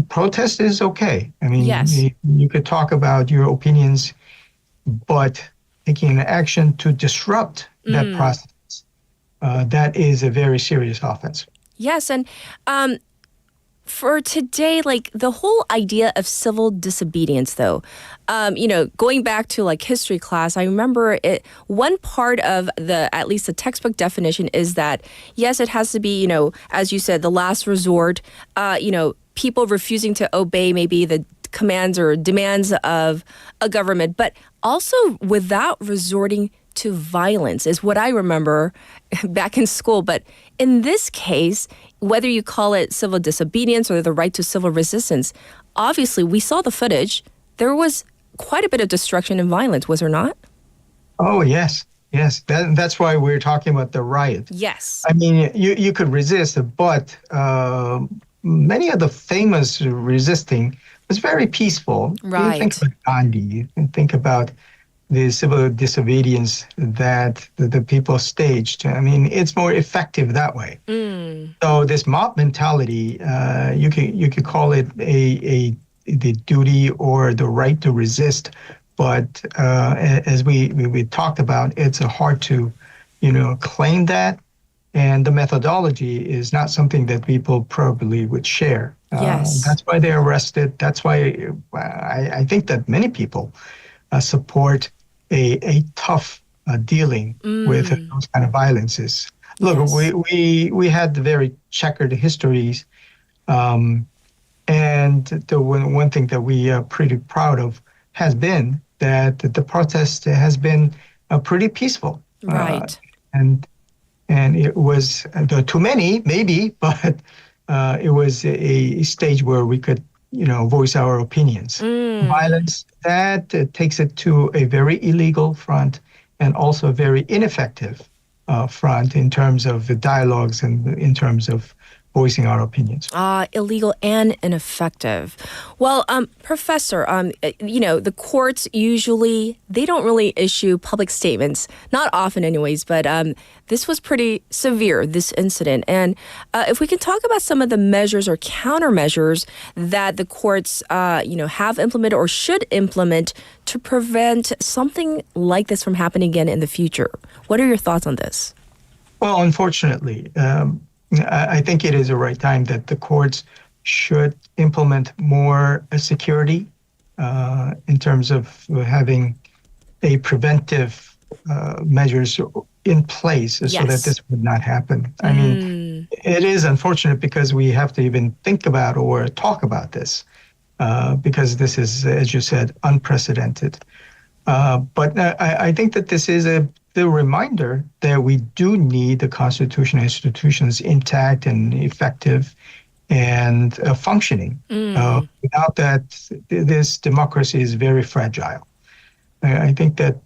protest is okay. I mean, you could talk about your opinions, but taking an action to disrupt that process, that is a very serious offense. Yes, and for today, like the whole idea of civil disobedience, though, going back to like history class, I remember one part of at least the textbook definition is that, yes, it has to be, as you said, the last resort, people refusing to obey maybe the commands or demands of a government, but also without resorting to violence is what I remember back in school. But in this case, whether you call it civil disobedience or the right to civil resistance, obviously we saw the footage. There was quite a bit of destruction and violence, was there not? Oh, yes. Yes, that's why we're talking about the riot. Yes. I mean, you could resist, but many of the famous resisting was very peaceful. Right. You think about Gandhi, and think about the civil disobedience that the people staged. I mean, it's more effective that way. So this mob mentality, you could call it the duty or the right to resist. But as we talked about, it's hard to, claim that. And the methodology is not something that people probably would share. Yes. That's why they're arrested. That's why I think that many people support a tough dealing with those kind of violences. Look, we had very checkered histories, and the one thing that we are pretty proud of has been that the protest has been pretty peaceful. Right. And it was too many, maybe, but it was a stage where we could, voice our opinions. Violence, that takes it to a very illegal front and also a very ineffective front in terms of the dialogues and in terms of voicing our opinions. Illegal and ineffective. Well, Professor, the courts usually, they don't really issue public statements, not often anyways, but this was pretty severe, this incident. And if we can talk about some of the measures or countermeasures that the courts, have implemented or should implement to prevent something like this from happening again in the future. What are your thoughts on this? Well, unfortunately, I think it is the right time that the courts should implement more security in terms of having a preventive measures in place so that this would not happen. I mean, it is unfortunate because we have to even think about or talk about this because this is, as you said, unprecedented. But I think that this is the reminder that we do need the constitutional institutions intact and effective and functioning. Without that, this democracy is very fragile. I think that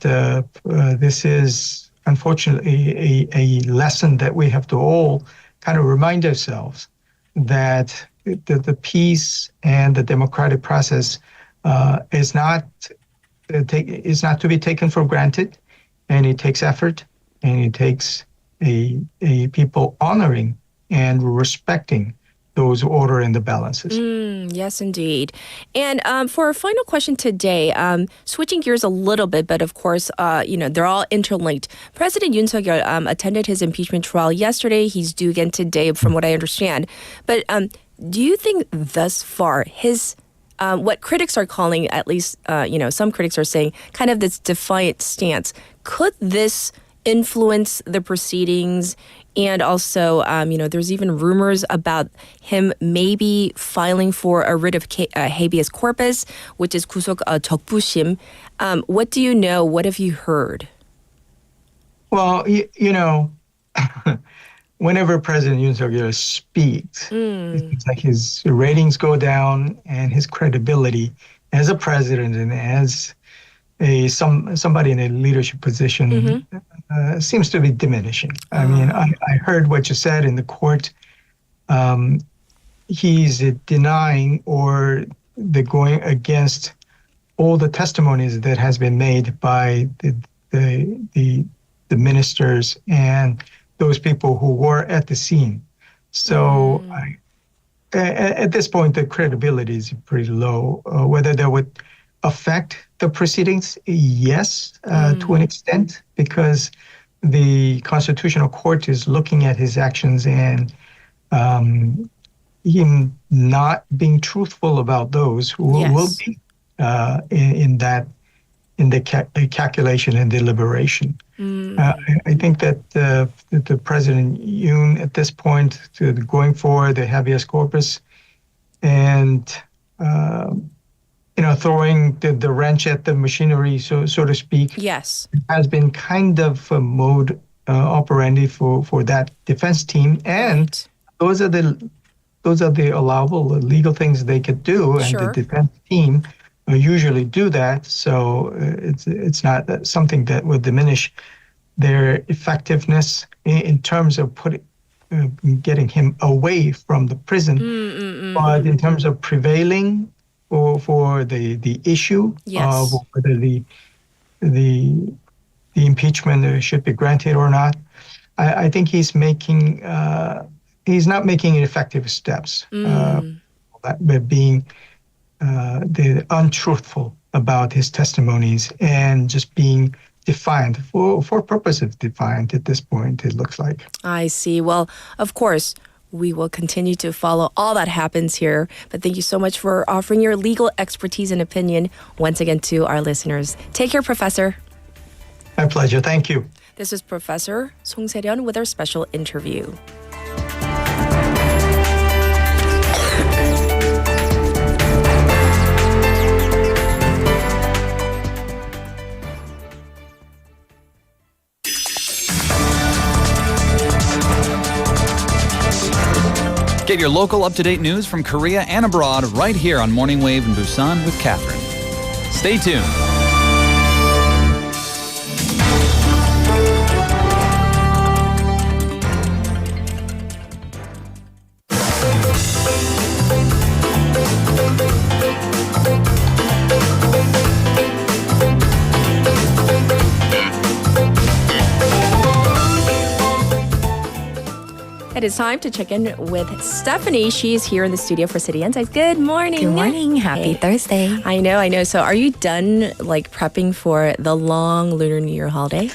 this is unfortunately a lesson that we have to all kind of remind ourselves that the peace and the democratic process is not to be taken for granted. And it takes effort, and it takes a people honoring and respecting those order and the balances. Yes, indeed. And for our final question today, switching gears a little bit, but of course, they're all interlinked. President Yoon Suk-yeol attended his impeachment trial yesterday. He's due again today, from what I understand. But do you think thus far his what critics are calling, at least, some critics are saying, kind of this defiant stance, could this influence the proceedings? And also, there's even rumors about him maybe filing for a writ of habeas corpus, which is 구속 적부심. What do you know? What have you heard? Well, whenever President Yoon Suk-yeol speaks, it's like his ratings go down and his credibility as a president and as somebody in a leadership position seems to be diminishing. I mean, I heard what you said in the court. He's denying or going against all the testimonies that has been made by the ministers and those people who were at the scene. So at this point, the credibility is pretty low. Whether that would affect the proceedings, yes, to an extent, because the Constitutional Court is looking at his actions and him not being truthful about those who will be in the calculation and deliberation. I think that the President Yoon at this point, going for the habeas corpus and throwing the wrench at the machinery, so to speak, has been kind of a mode operandi for that defense team, and those are the allowable legal things they could do, and the defense team usually do that. So it's not something that would diminish their effectiveness in terms of getting him away from the prison, but in terms of prevailing for the issue of whether the impeachment should be granted or not, I think he's not making effective steps. Being untruthful about his testimonies and just being defiant for purpose of defiant at this point, it looks like. I see. Well, of course, we will continue to follow all that happens here. But thank you so much for offering your legal expertise and opinion once again to our listeners. Take care, Professor. My pleasure. Thank you. This is Professor Song Se-ryun with our special interview. Get your local up-to-date news from Korea and abroad right here on Morning Wave in Busan with Catherine. Stay tuned. It is time to check in with Stephanie. She's here in the studio for City Insights. Good morning. Good morning. Happy Thursday. I know. So are you done prepping for the long Lunar New Year holiday?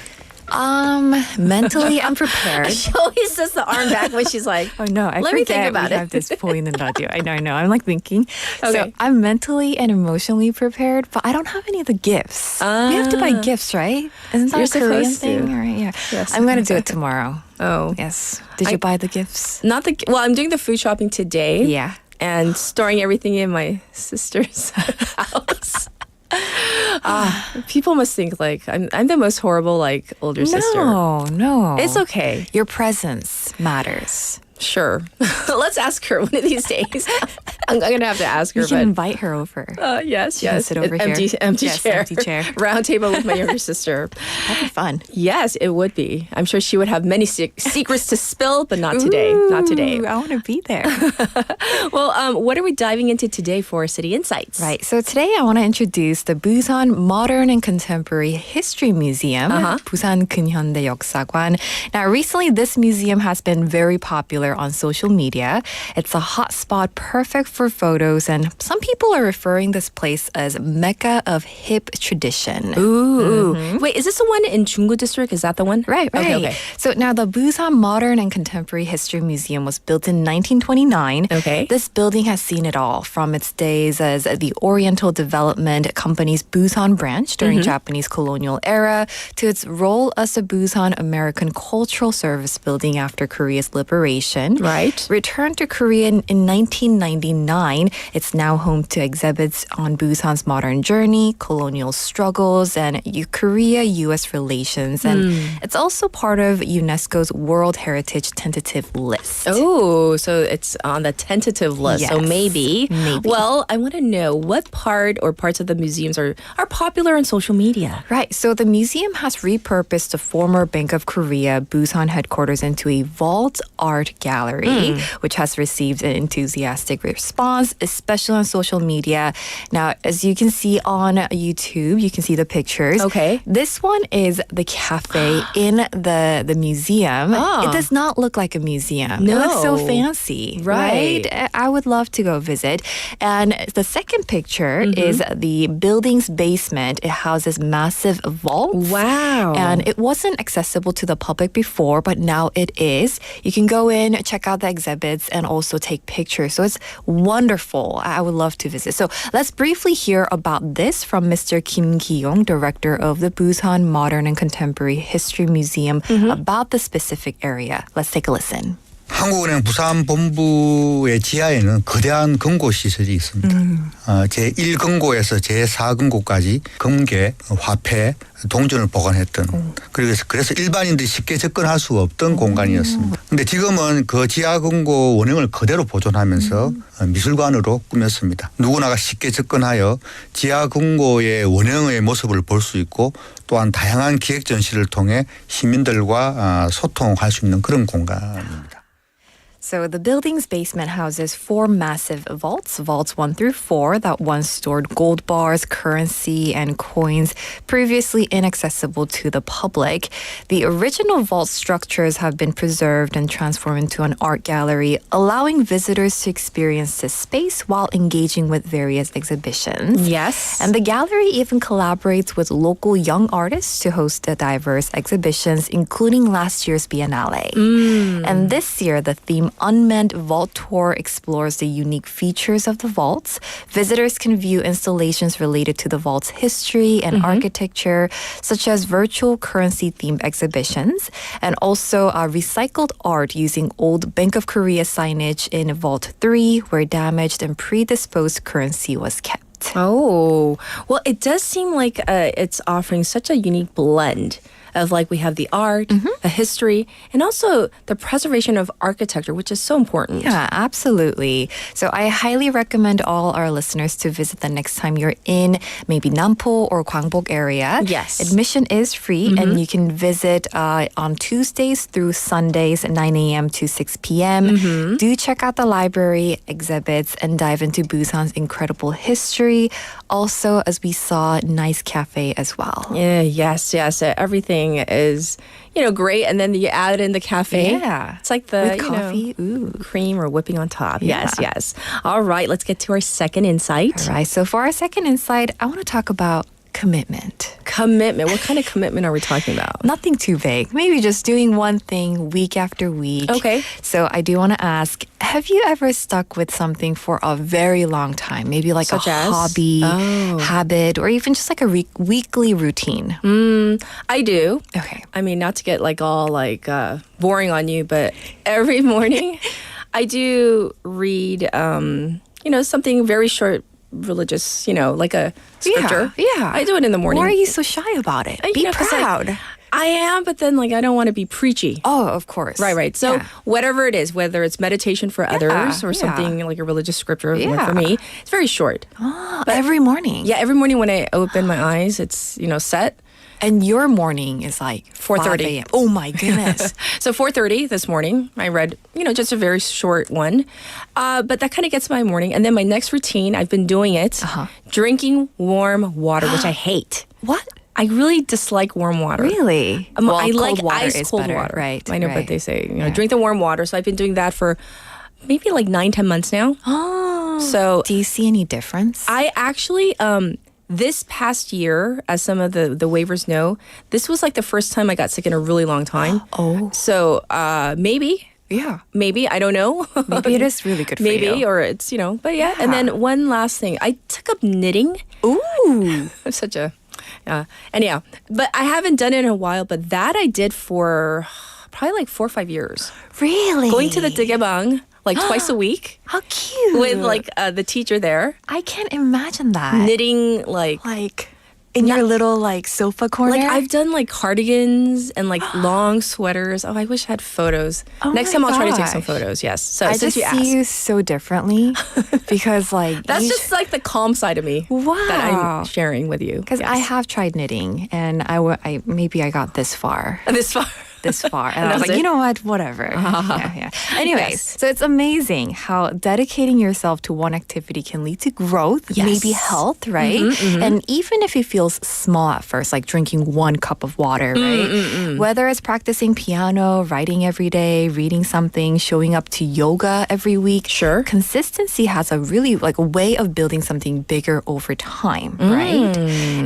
Mentally I'm prepared. She always does the arm back when she's like, oh no, I let forget me think about we it. have this point in the radio. I know. I'm thinking. Okay. So I'm mentally and emotionally prepared, but I don't have any of the gifts. We have to buy gifts, right? Isn't that You're a Korean supposed to. thing? Or, yeah. Yes. I'm going to do it tomorrow. Oh. Yes. Did you buy the gifts? I'm doing the food shopping today. Yeah. And storing everything in my sister's house. People must think I'm the most horrible older sister. No. It's okay. Your presence matters. Sure. Let's ask her one of these days. I'm going to have to ask her. You can invite her over. Yes. She can sit over empty, here. Empty Yes, chair. empty chair. Round table with my younger sister. That'd be fun. Yes, it would be. I'm sure she would have many secrets to spill, but not today. Not today. I want to be there. Well, what are we diving into today for City Insights? Right. So today I want to introduce the Busan Modern and Contemporary History Museum, Busan 근현대 역사관. Now, recently this museum has been very popular on social media. It's a hot spot perfect for photos, and some people are referring this place as Mecca of hip tradition. Ooh. Wait, is this the one in Junggu District? Is that the one? Right. Okay. So now the Busan Modern and Contemporary History Museum was built in 1929. Okay. This building has seen it all, from its days as the Oriental Development Company's Busan branch during Japanese colonial era to its role as the Busan American Cultural Service building after Korea's liberation. Right. Returned to Korea in 1999, it's now home to exhibits on Busan's modern journey, colonial struggles, and Korea-U.S. relations. And it's also part of UNESCO's World Heritage Tentative List. Oh, so it's on the tentative list. Yes. So maybe. Well, I want to know what part or parts of the museums are popular on social media. Right. So the museum has repurposed the former Bank of Korea Busan headquarters into a vault art gallery, which has received an enthusiastic response, especially on social media. Now, as you can see on YouTube, you can see the pictures. Okay. This one is the cafe in the museum. It does not look like a museum. No. It looks so fancy. Right. I would love to go visit. And the second picture is the building's basement. It houses massive vaults. Wow. And it wasn't accessible to the public before, but now it is. You can go in, check out the exhibits, and also take pictures. So it's wonderful. I would love to visit. So let's briefly hear about this from Mr. Kim Ki-yong, director of the Busan Modern and Contemporary History Museum, about the specific area. Let's take a listen. 한국은행 부산 본부의 지하에는 거대한 금고 시설이 있습니다. 제1금고에서 제4금고까지 금괴, 화폐, 동전을 보관했던 그래서 일반인들이 쉽게 접근할 수 없던 공간이었습니다. 근데 지금은 그 지하금고 원형을 그대로 보존하면서 미술관으로 꾸몄습니다. 누구나가 쉽게 접근하여 지하금고의 원형의 모습을 볼 수 있고 또한 다양한 기획 전시를 통해 시민들과 소통할 수 있는 그런 공간입니다. So the building's basement houses 4 massive vaults, vaults 1 through 4, that once stored gold bars, currency, and coins previously inaccessible to the public. The original vault structures have been preserved and transformed into an art gallery, allowing visitors to experience this space while engaging with various exhibitions. Yes. And the gallery even collaborates with local young artists to host diverse exhibitions, including last year's Biennale. And this year, the theme unmanned vault tour explores the unique features of the vaults. Visitors can view installations related to the vault's history and architecture, such as virtual currency-themed exhibitions, and also recycled art using old Bank of Korea signage in Vault 3, where damaged and predisposed currency was kept. Oh, well, it does seem like it's offering such a unique blend of like we have the art, a history, and also the preservation of architecture, which is so important. Yeah, absolutely. So I highly recommend all our listeners to visit the next time you're in maybe Nampo or Gwangbok area. Yes. Admission is free and you can visit on Tuesdays through Sundays at 9 a.m. to 6 p.m. Do check out the library, exhibits, and dive into Busan's incredible history. Also, as we saw, nice cafe as well. Yeah, yes. Everything is, great. And then you add in the cafe. Yeah. It's like the With coffee. cream or whipping on top. Yeah. Yes. All right, let's get to our second insight. All right, so for our second insight, I want to talk about commitment. Commitment. What kind of commitment are we talking about? Nothing too vague. Maybe just doing one thing week after week. Okay. So I do want to ask, have you ever stuck with something for a very long time? Maybe like Such a as? hobby, habit, or even just like a weekly routine? I do. Okay. I mean, not to get like all like boring on you, but every morning I do read, something very short, religious, like a scripture. Yeah. I do it in the morning. Why are you so shy about it? Be 'cause proud. I am, but then I don't want to be preachy. Oh, of course. Right. So Yeah. whatever it is, whether it's meditation for others or something like a religious scripture like for me, it's very short. Every morning. Yeah, every morning when I open my eyes, it's, set. And your morning is like 4:30 5 a.m. Oh my goodness. So 4:30 this morning, I read, just a very short one. But that kind of gets my morning. And then my next routine, I've been doing it, drinking warm water, which I hate. What? I really dislike warm water. Really? I cold like water ice is cold better. water. Right. I know, but they say, drink the warm water. So I've been doing that for maybe like 9-10 months now. Oh. So do you see any difference? I actually, this past year, as some of the waivers know, this was like the first time I got sick in a really long time. Oh. So maybe. Yeah. Maybe, I don't know. Maybe it is really good for you. Maybe, or it's, but yeah. And then one last thing. I took up knitting. Ooh. I'm such a, anyhow. But I haven't done it in a while, but that I did for probably like 4 or 5 years. Really? Going to the Digebang like twice a week. How cute. With like the teacher there. I can't imagine that. Knitting like in your little like sofa corner. Like I've done like cardigans and like long sweaters. Oh, I wish I had photos. Next time I'll try to take some photos. Yes. So I since just you see asked, you so differently because like that's just like the calm side of me. Wow. That I'm sharing with you. Because I have tried knitting and I maybe I got this far. This far. And I was like, you know what, whatever. Yeah. Anyways, so it's amazing how dedicating yourself to one activity can lead to growth, maybe health, right? And even if it feels small at first, like drinking 1 cup of water, right? Whether it's practicing piano, writing every day, reading something, showing up to yoga every week, consistency has a really like a way of building something bigger over time, right?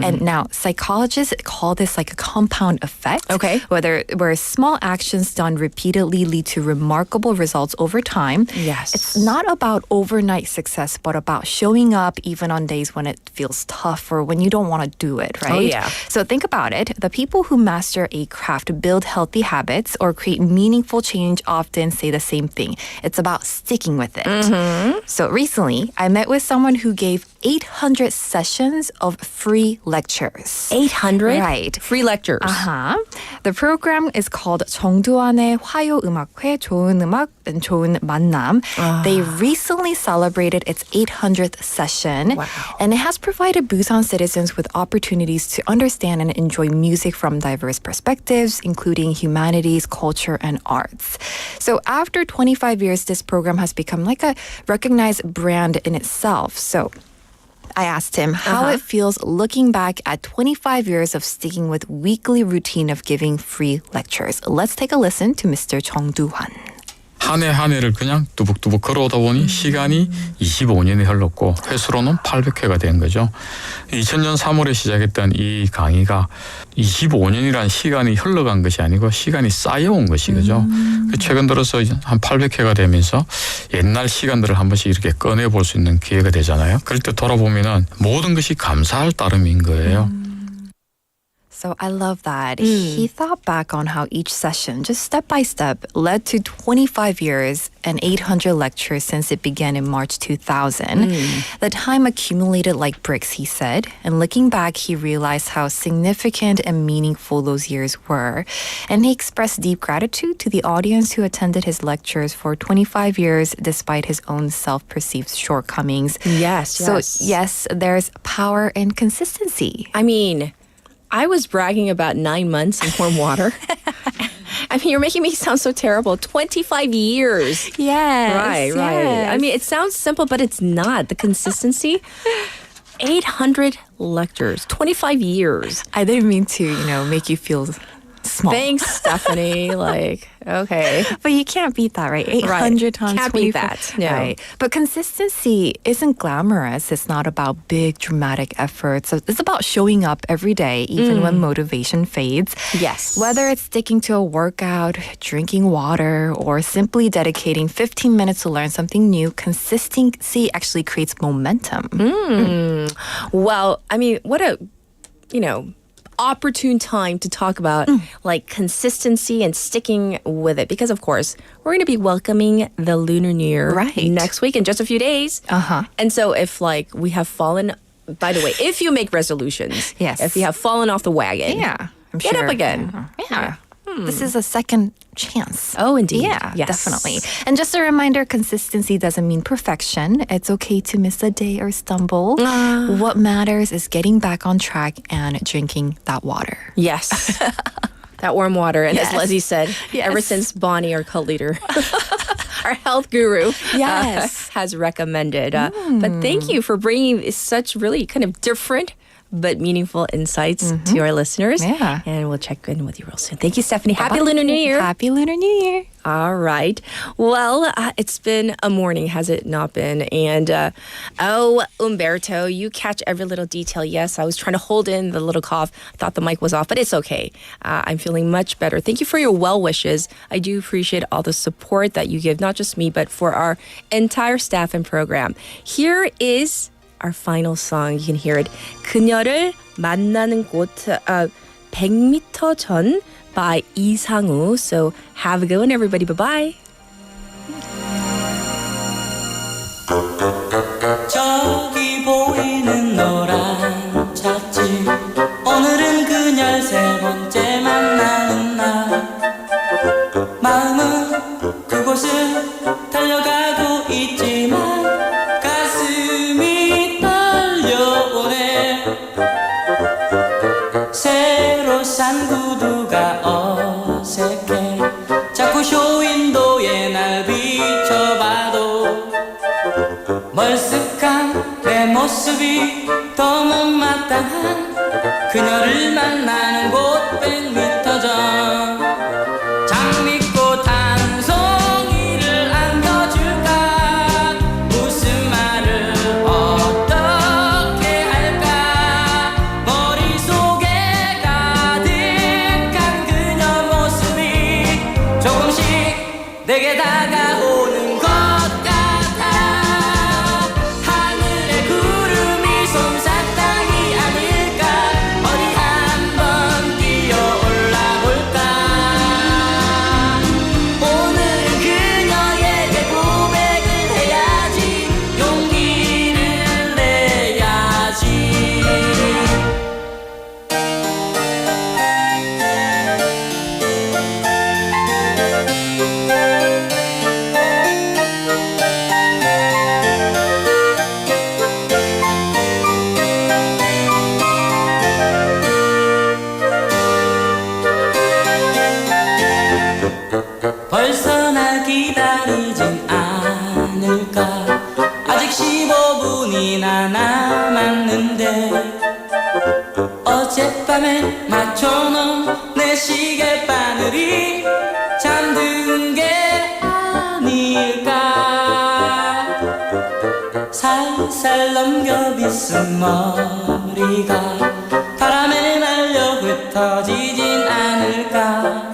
And now psychologists call this like a compound effect. Okay. Where small actions done repeatedly lead to remarkable results over time. Yes. It's not about overnight success, but about showing up even on days when it feels tough or when you don't want to do it, right? Oh, yeah. So think about it. The people who master a craft, build healthy habits, or create meaningful change often say the same thing. It's about sticking with it. So recently, I met with someone who gave 800 sessions of free lectures. 800? Right. Free lectures. The program is called 정두환의 화요음악회, 좋은 음악 and 좋은 만남. They recently celebrated its 800th session. Wow. And it has provided Busan citizens with opportunities to understand and enjoy music from diverse perspectives, including humanities, culture, and arts. So after 25 years, this program has become like a recognized brand in itself. So I asked him how it feels looking back at 25 years of sticking with weekly routine of giving free lectures. Let's take a listen to Mr. Chong Do-hwan. 한 해 한 해를 그냥 뚜벅뚜벅 걸어오다 보니 시간이 25년이 흘렀고 회수로는 800회가 된 거죠. 2000년 3월에 시작했던 이 강의가 25년이란 시간이 흘러간 것이 아니고 시간이 쌓여온 것이 그죠. 최근 들어서 한 800회가 되면서 옛날 시간들을 한 번씩 이렇게 꺼내볼 수 있는 기회가 되잖아요. 그럴 때 돌아보면은 모든 것이 감사할 따름인 거예요. So I love that. He thought back on how each session, just step by step, led to 25 years and 800 lectures since it began in March 2000. The time accumulated like bricks, he said. And looking back, he realized how significant and meaningful those years were. And he expressed deep gratitude to the audience who attended his lectures for 25 years despite his own self-perceived shortcomings. Yes. So yes, there's power in consistency. I mean, I was bragging about 9 months in warm water. I mean, you're making me sound so terrible. 25 years. Yes. Right. Yes. I mean, it sounds simple, but it's not. The consistency. 800 lectures, 25 years. I didn't mean to, make you feel small. Thanks, Stephanie. Okay. But you can't beat that, right? 800 times Can't beat 25. that. No. Right. But consistency isn't glamorous. It's not about big dramatic efforts. It's about showing up every day, even when motivation fades. Yes. Whether it's sticking to a workout, drinking water, or simply dedicating 15 minutes to learn something new, consistency actually creates momentum. Well, I mean, what a, opportune time to talk about consistency and sticking with it, because of course we're going to be welcoming the Lunar New Year next week in just a few days. And so if we have fallen, by the way, if you make resolutions, if you have fallen off the wagon, I'm get sure. up again. Yeah. This is a second chance. Oh, indeed. Yeah, Yes. definitely. And just a reminder, consistency doesn't mean perfection. It's okay to miss a day or stumble. What matters is getting back on track and drinking that water. Yes. That warm water. And as Yes. Leslie said, ever Yes. since Bonnie, our cult leader, our health guru, Yes. has recommended. But thank you for bringing such really kind of different but meaningful insights to our listeners. Yeah. And we'll check in with you real soon. Thank you, Stephanie. Happy Lunar New Year. Happy Lunar New Year. All right. Well, it's been a morning, has it not been? And, Umberto, you catch every little detail. Yes, I was trying to hold in the little cough. Thought the mic was off, but it's okay. I'm feeling much better. Thank you for your well wishes. I do appreciate all the support that you give, not just me, but for our entire staff and program. Here is our final song. You can hear it. 그녀를 만나는 곳 100m 전 by 이상우. So have a good one, everybody. Bye-bye. 저기 보이는 노란 차지 오늘은 그녀를 세 번째 만나는 날 마음은 그곳을 달려가고 있지만 가슴이 떨려오네 새로 산 구두가 어색해 자꾸 쇼윈도에 날 비춰봐도 멀쓱한 내 모습이 더 못마땅한 그녀를 만나는 곳 100m 전 장미꽃 한 송이를 안겨줄까 무슨 말을 어떻게 할까 머릿속에 가득한 그녀 모습이 조금씩 내게 다가오는 것 같아 하늘에 구름이 솜사탕이 아닐까 어디 한번 뛰어올라 볼까 오늘은 그녀에게 고백을 해야지 용기를 내야지 벌써 날 기다리진 않을까 아직 15분이나 남았는데 어젯밤에 맞춰놓은 내 시계 바늘이 잠든 게 아닐까 였음 머리가 바람에 날려 흩어지진 않을까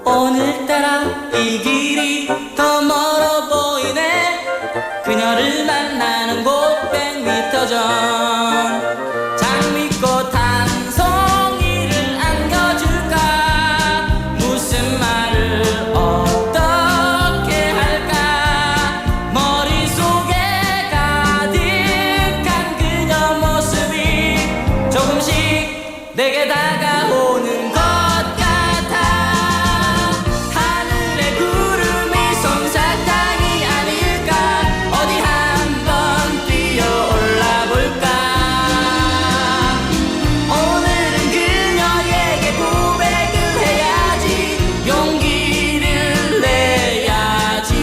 오늘따라 이 길이 더 멀어 보이네 그녀를 만나는 곳 100m 전 장미꽃 한 송이를 안겨줄까 무슨 말을 어떻게 할까 머릿속에 가득한 그녀 모습이 조금씩 내게 다가오는 것 같아 하늘에 구름이 솜사탕이 아닐까 어디 한번 뛰어올라 볼까 오늘은 그녀에게 고백을 해야지 용기를 내야지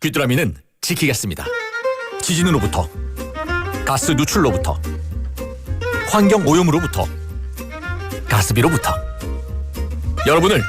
귀뚜라미는 지키겠습니다. 지진으로부터, 가스 누출로부터, 환경 오염으로부터, 가스비로부터 여러분을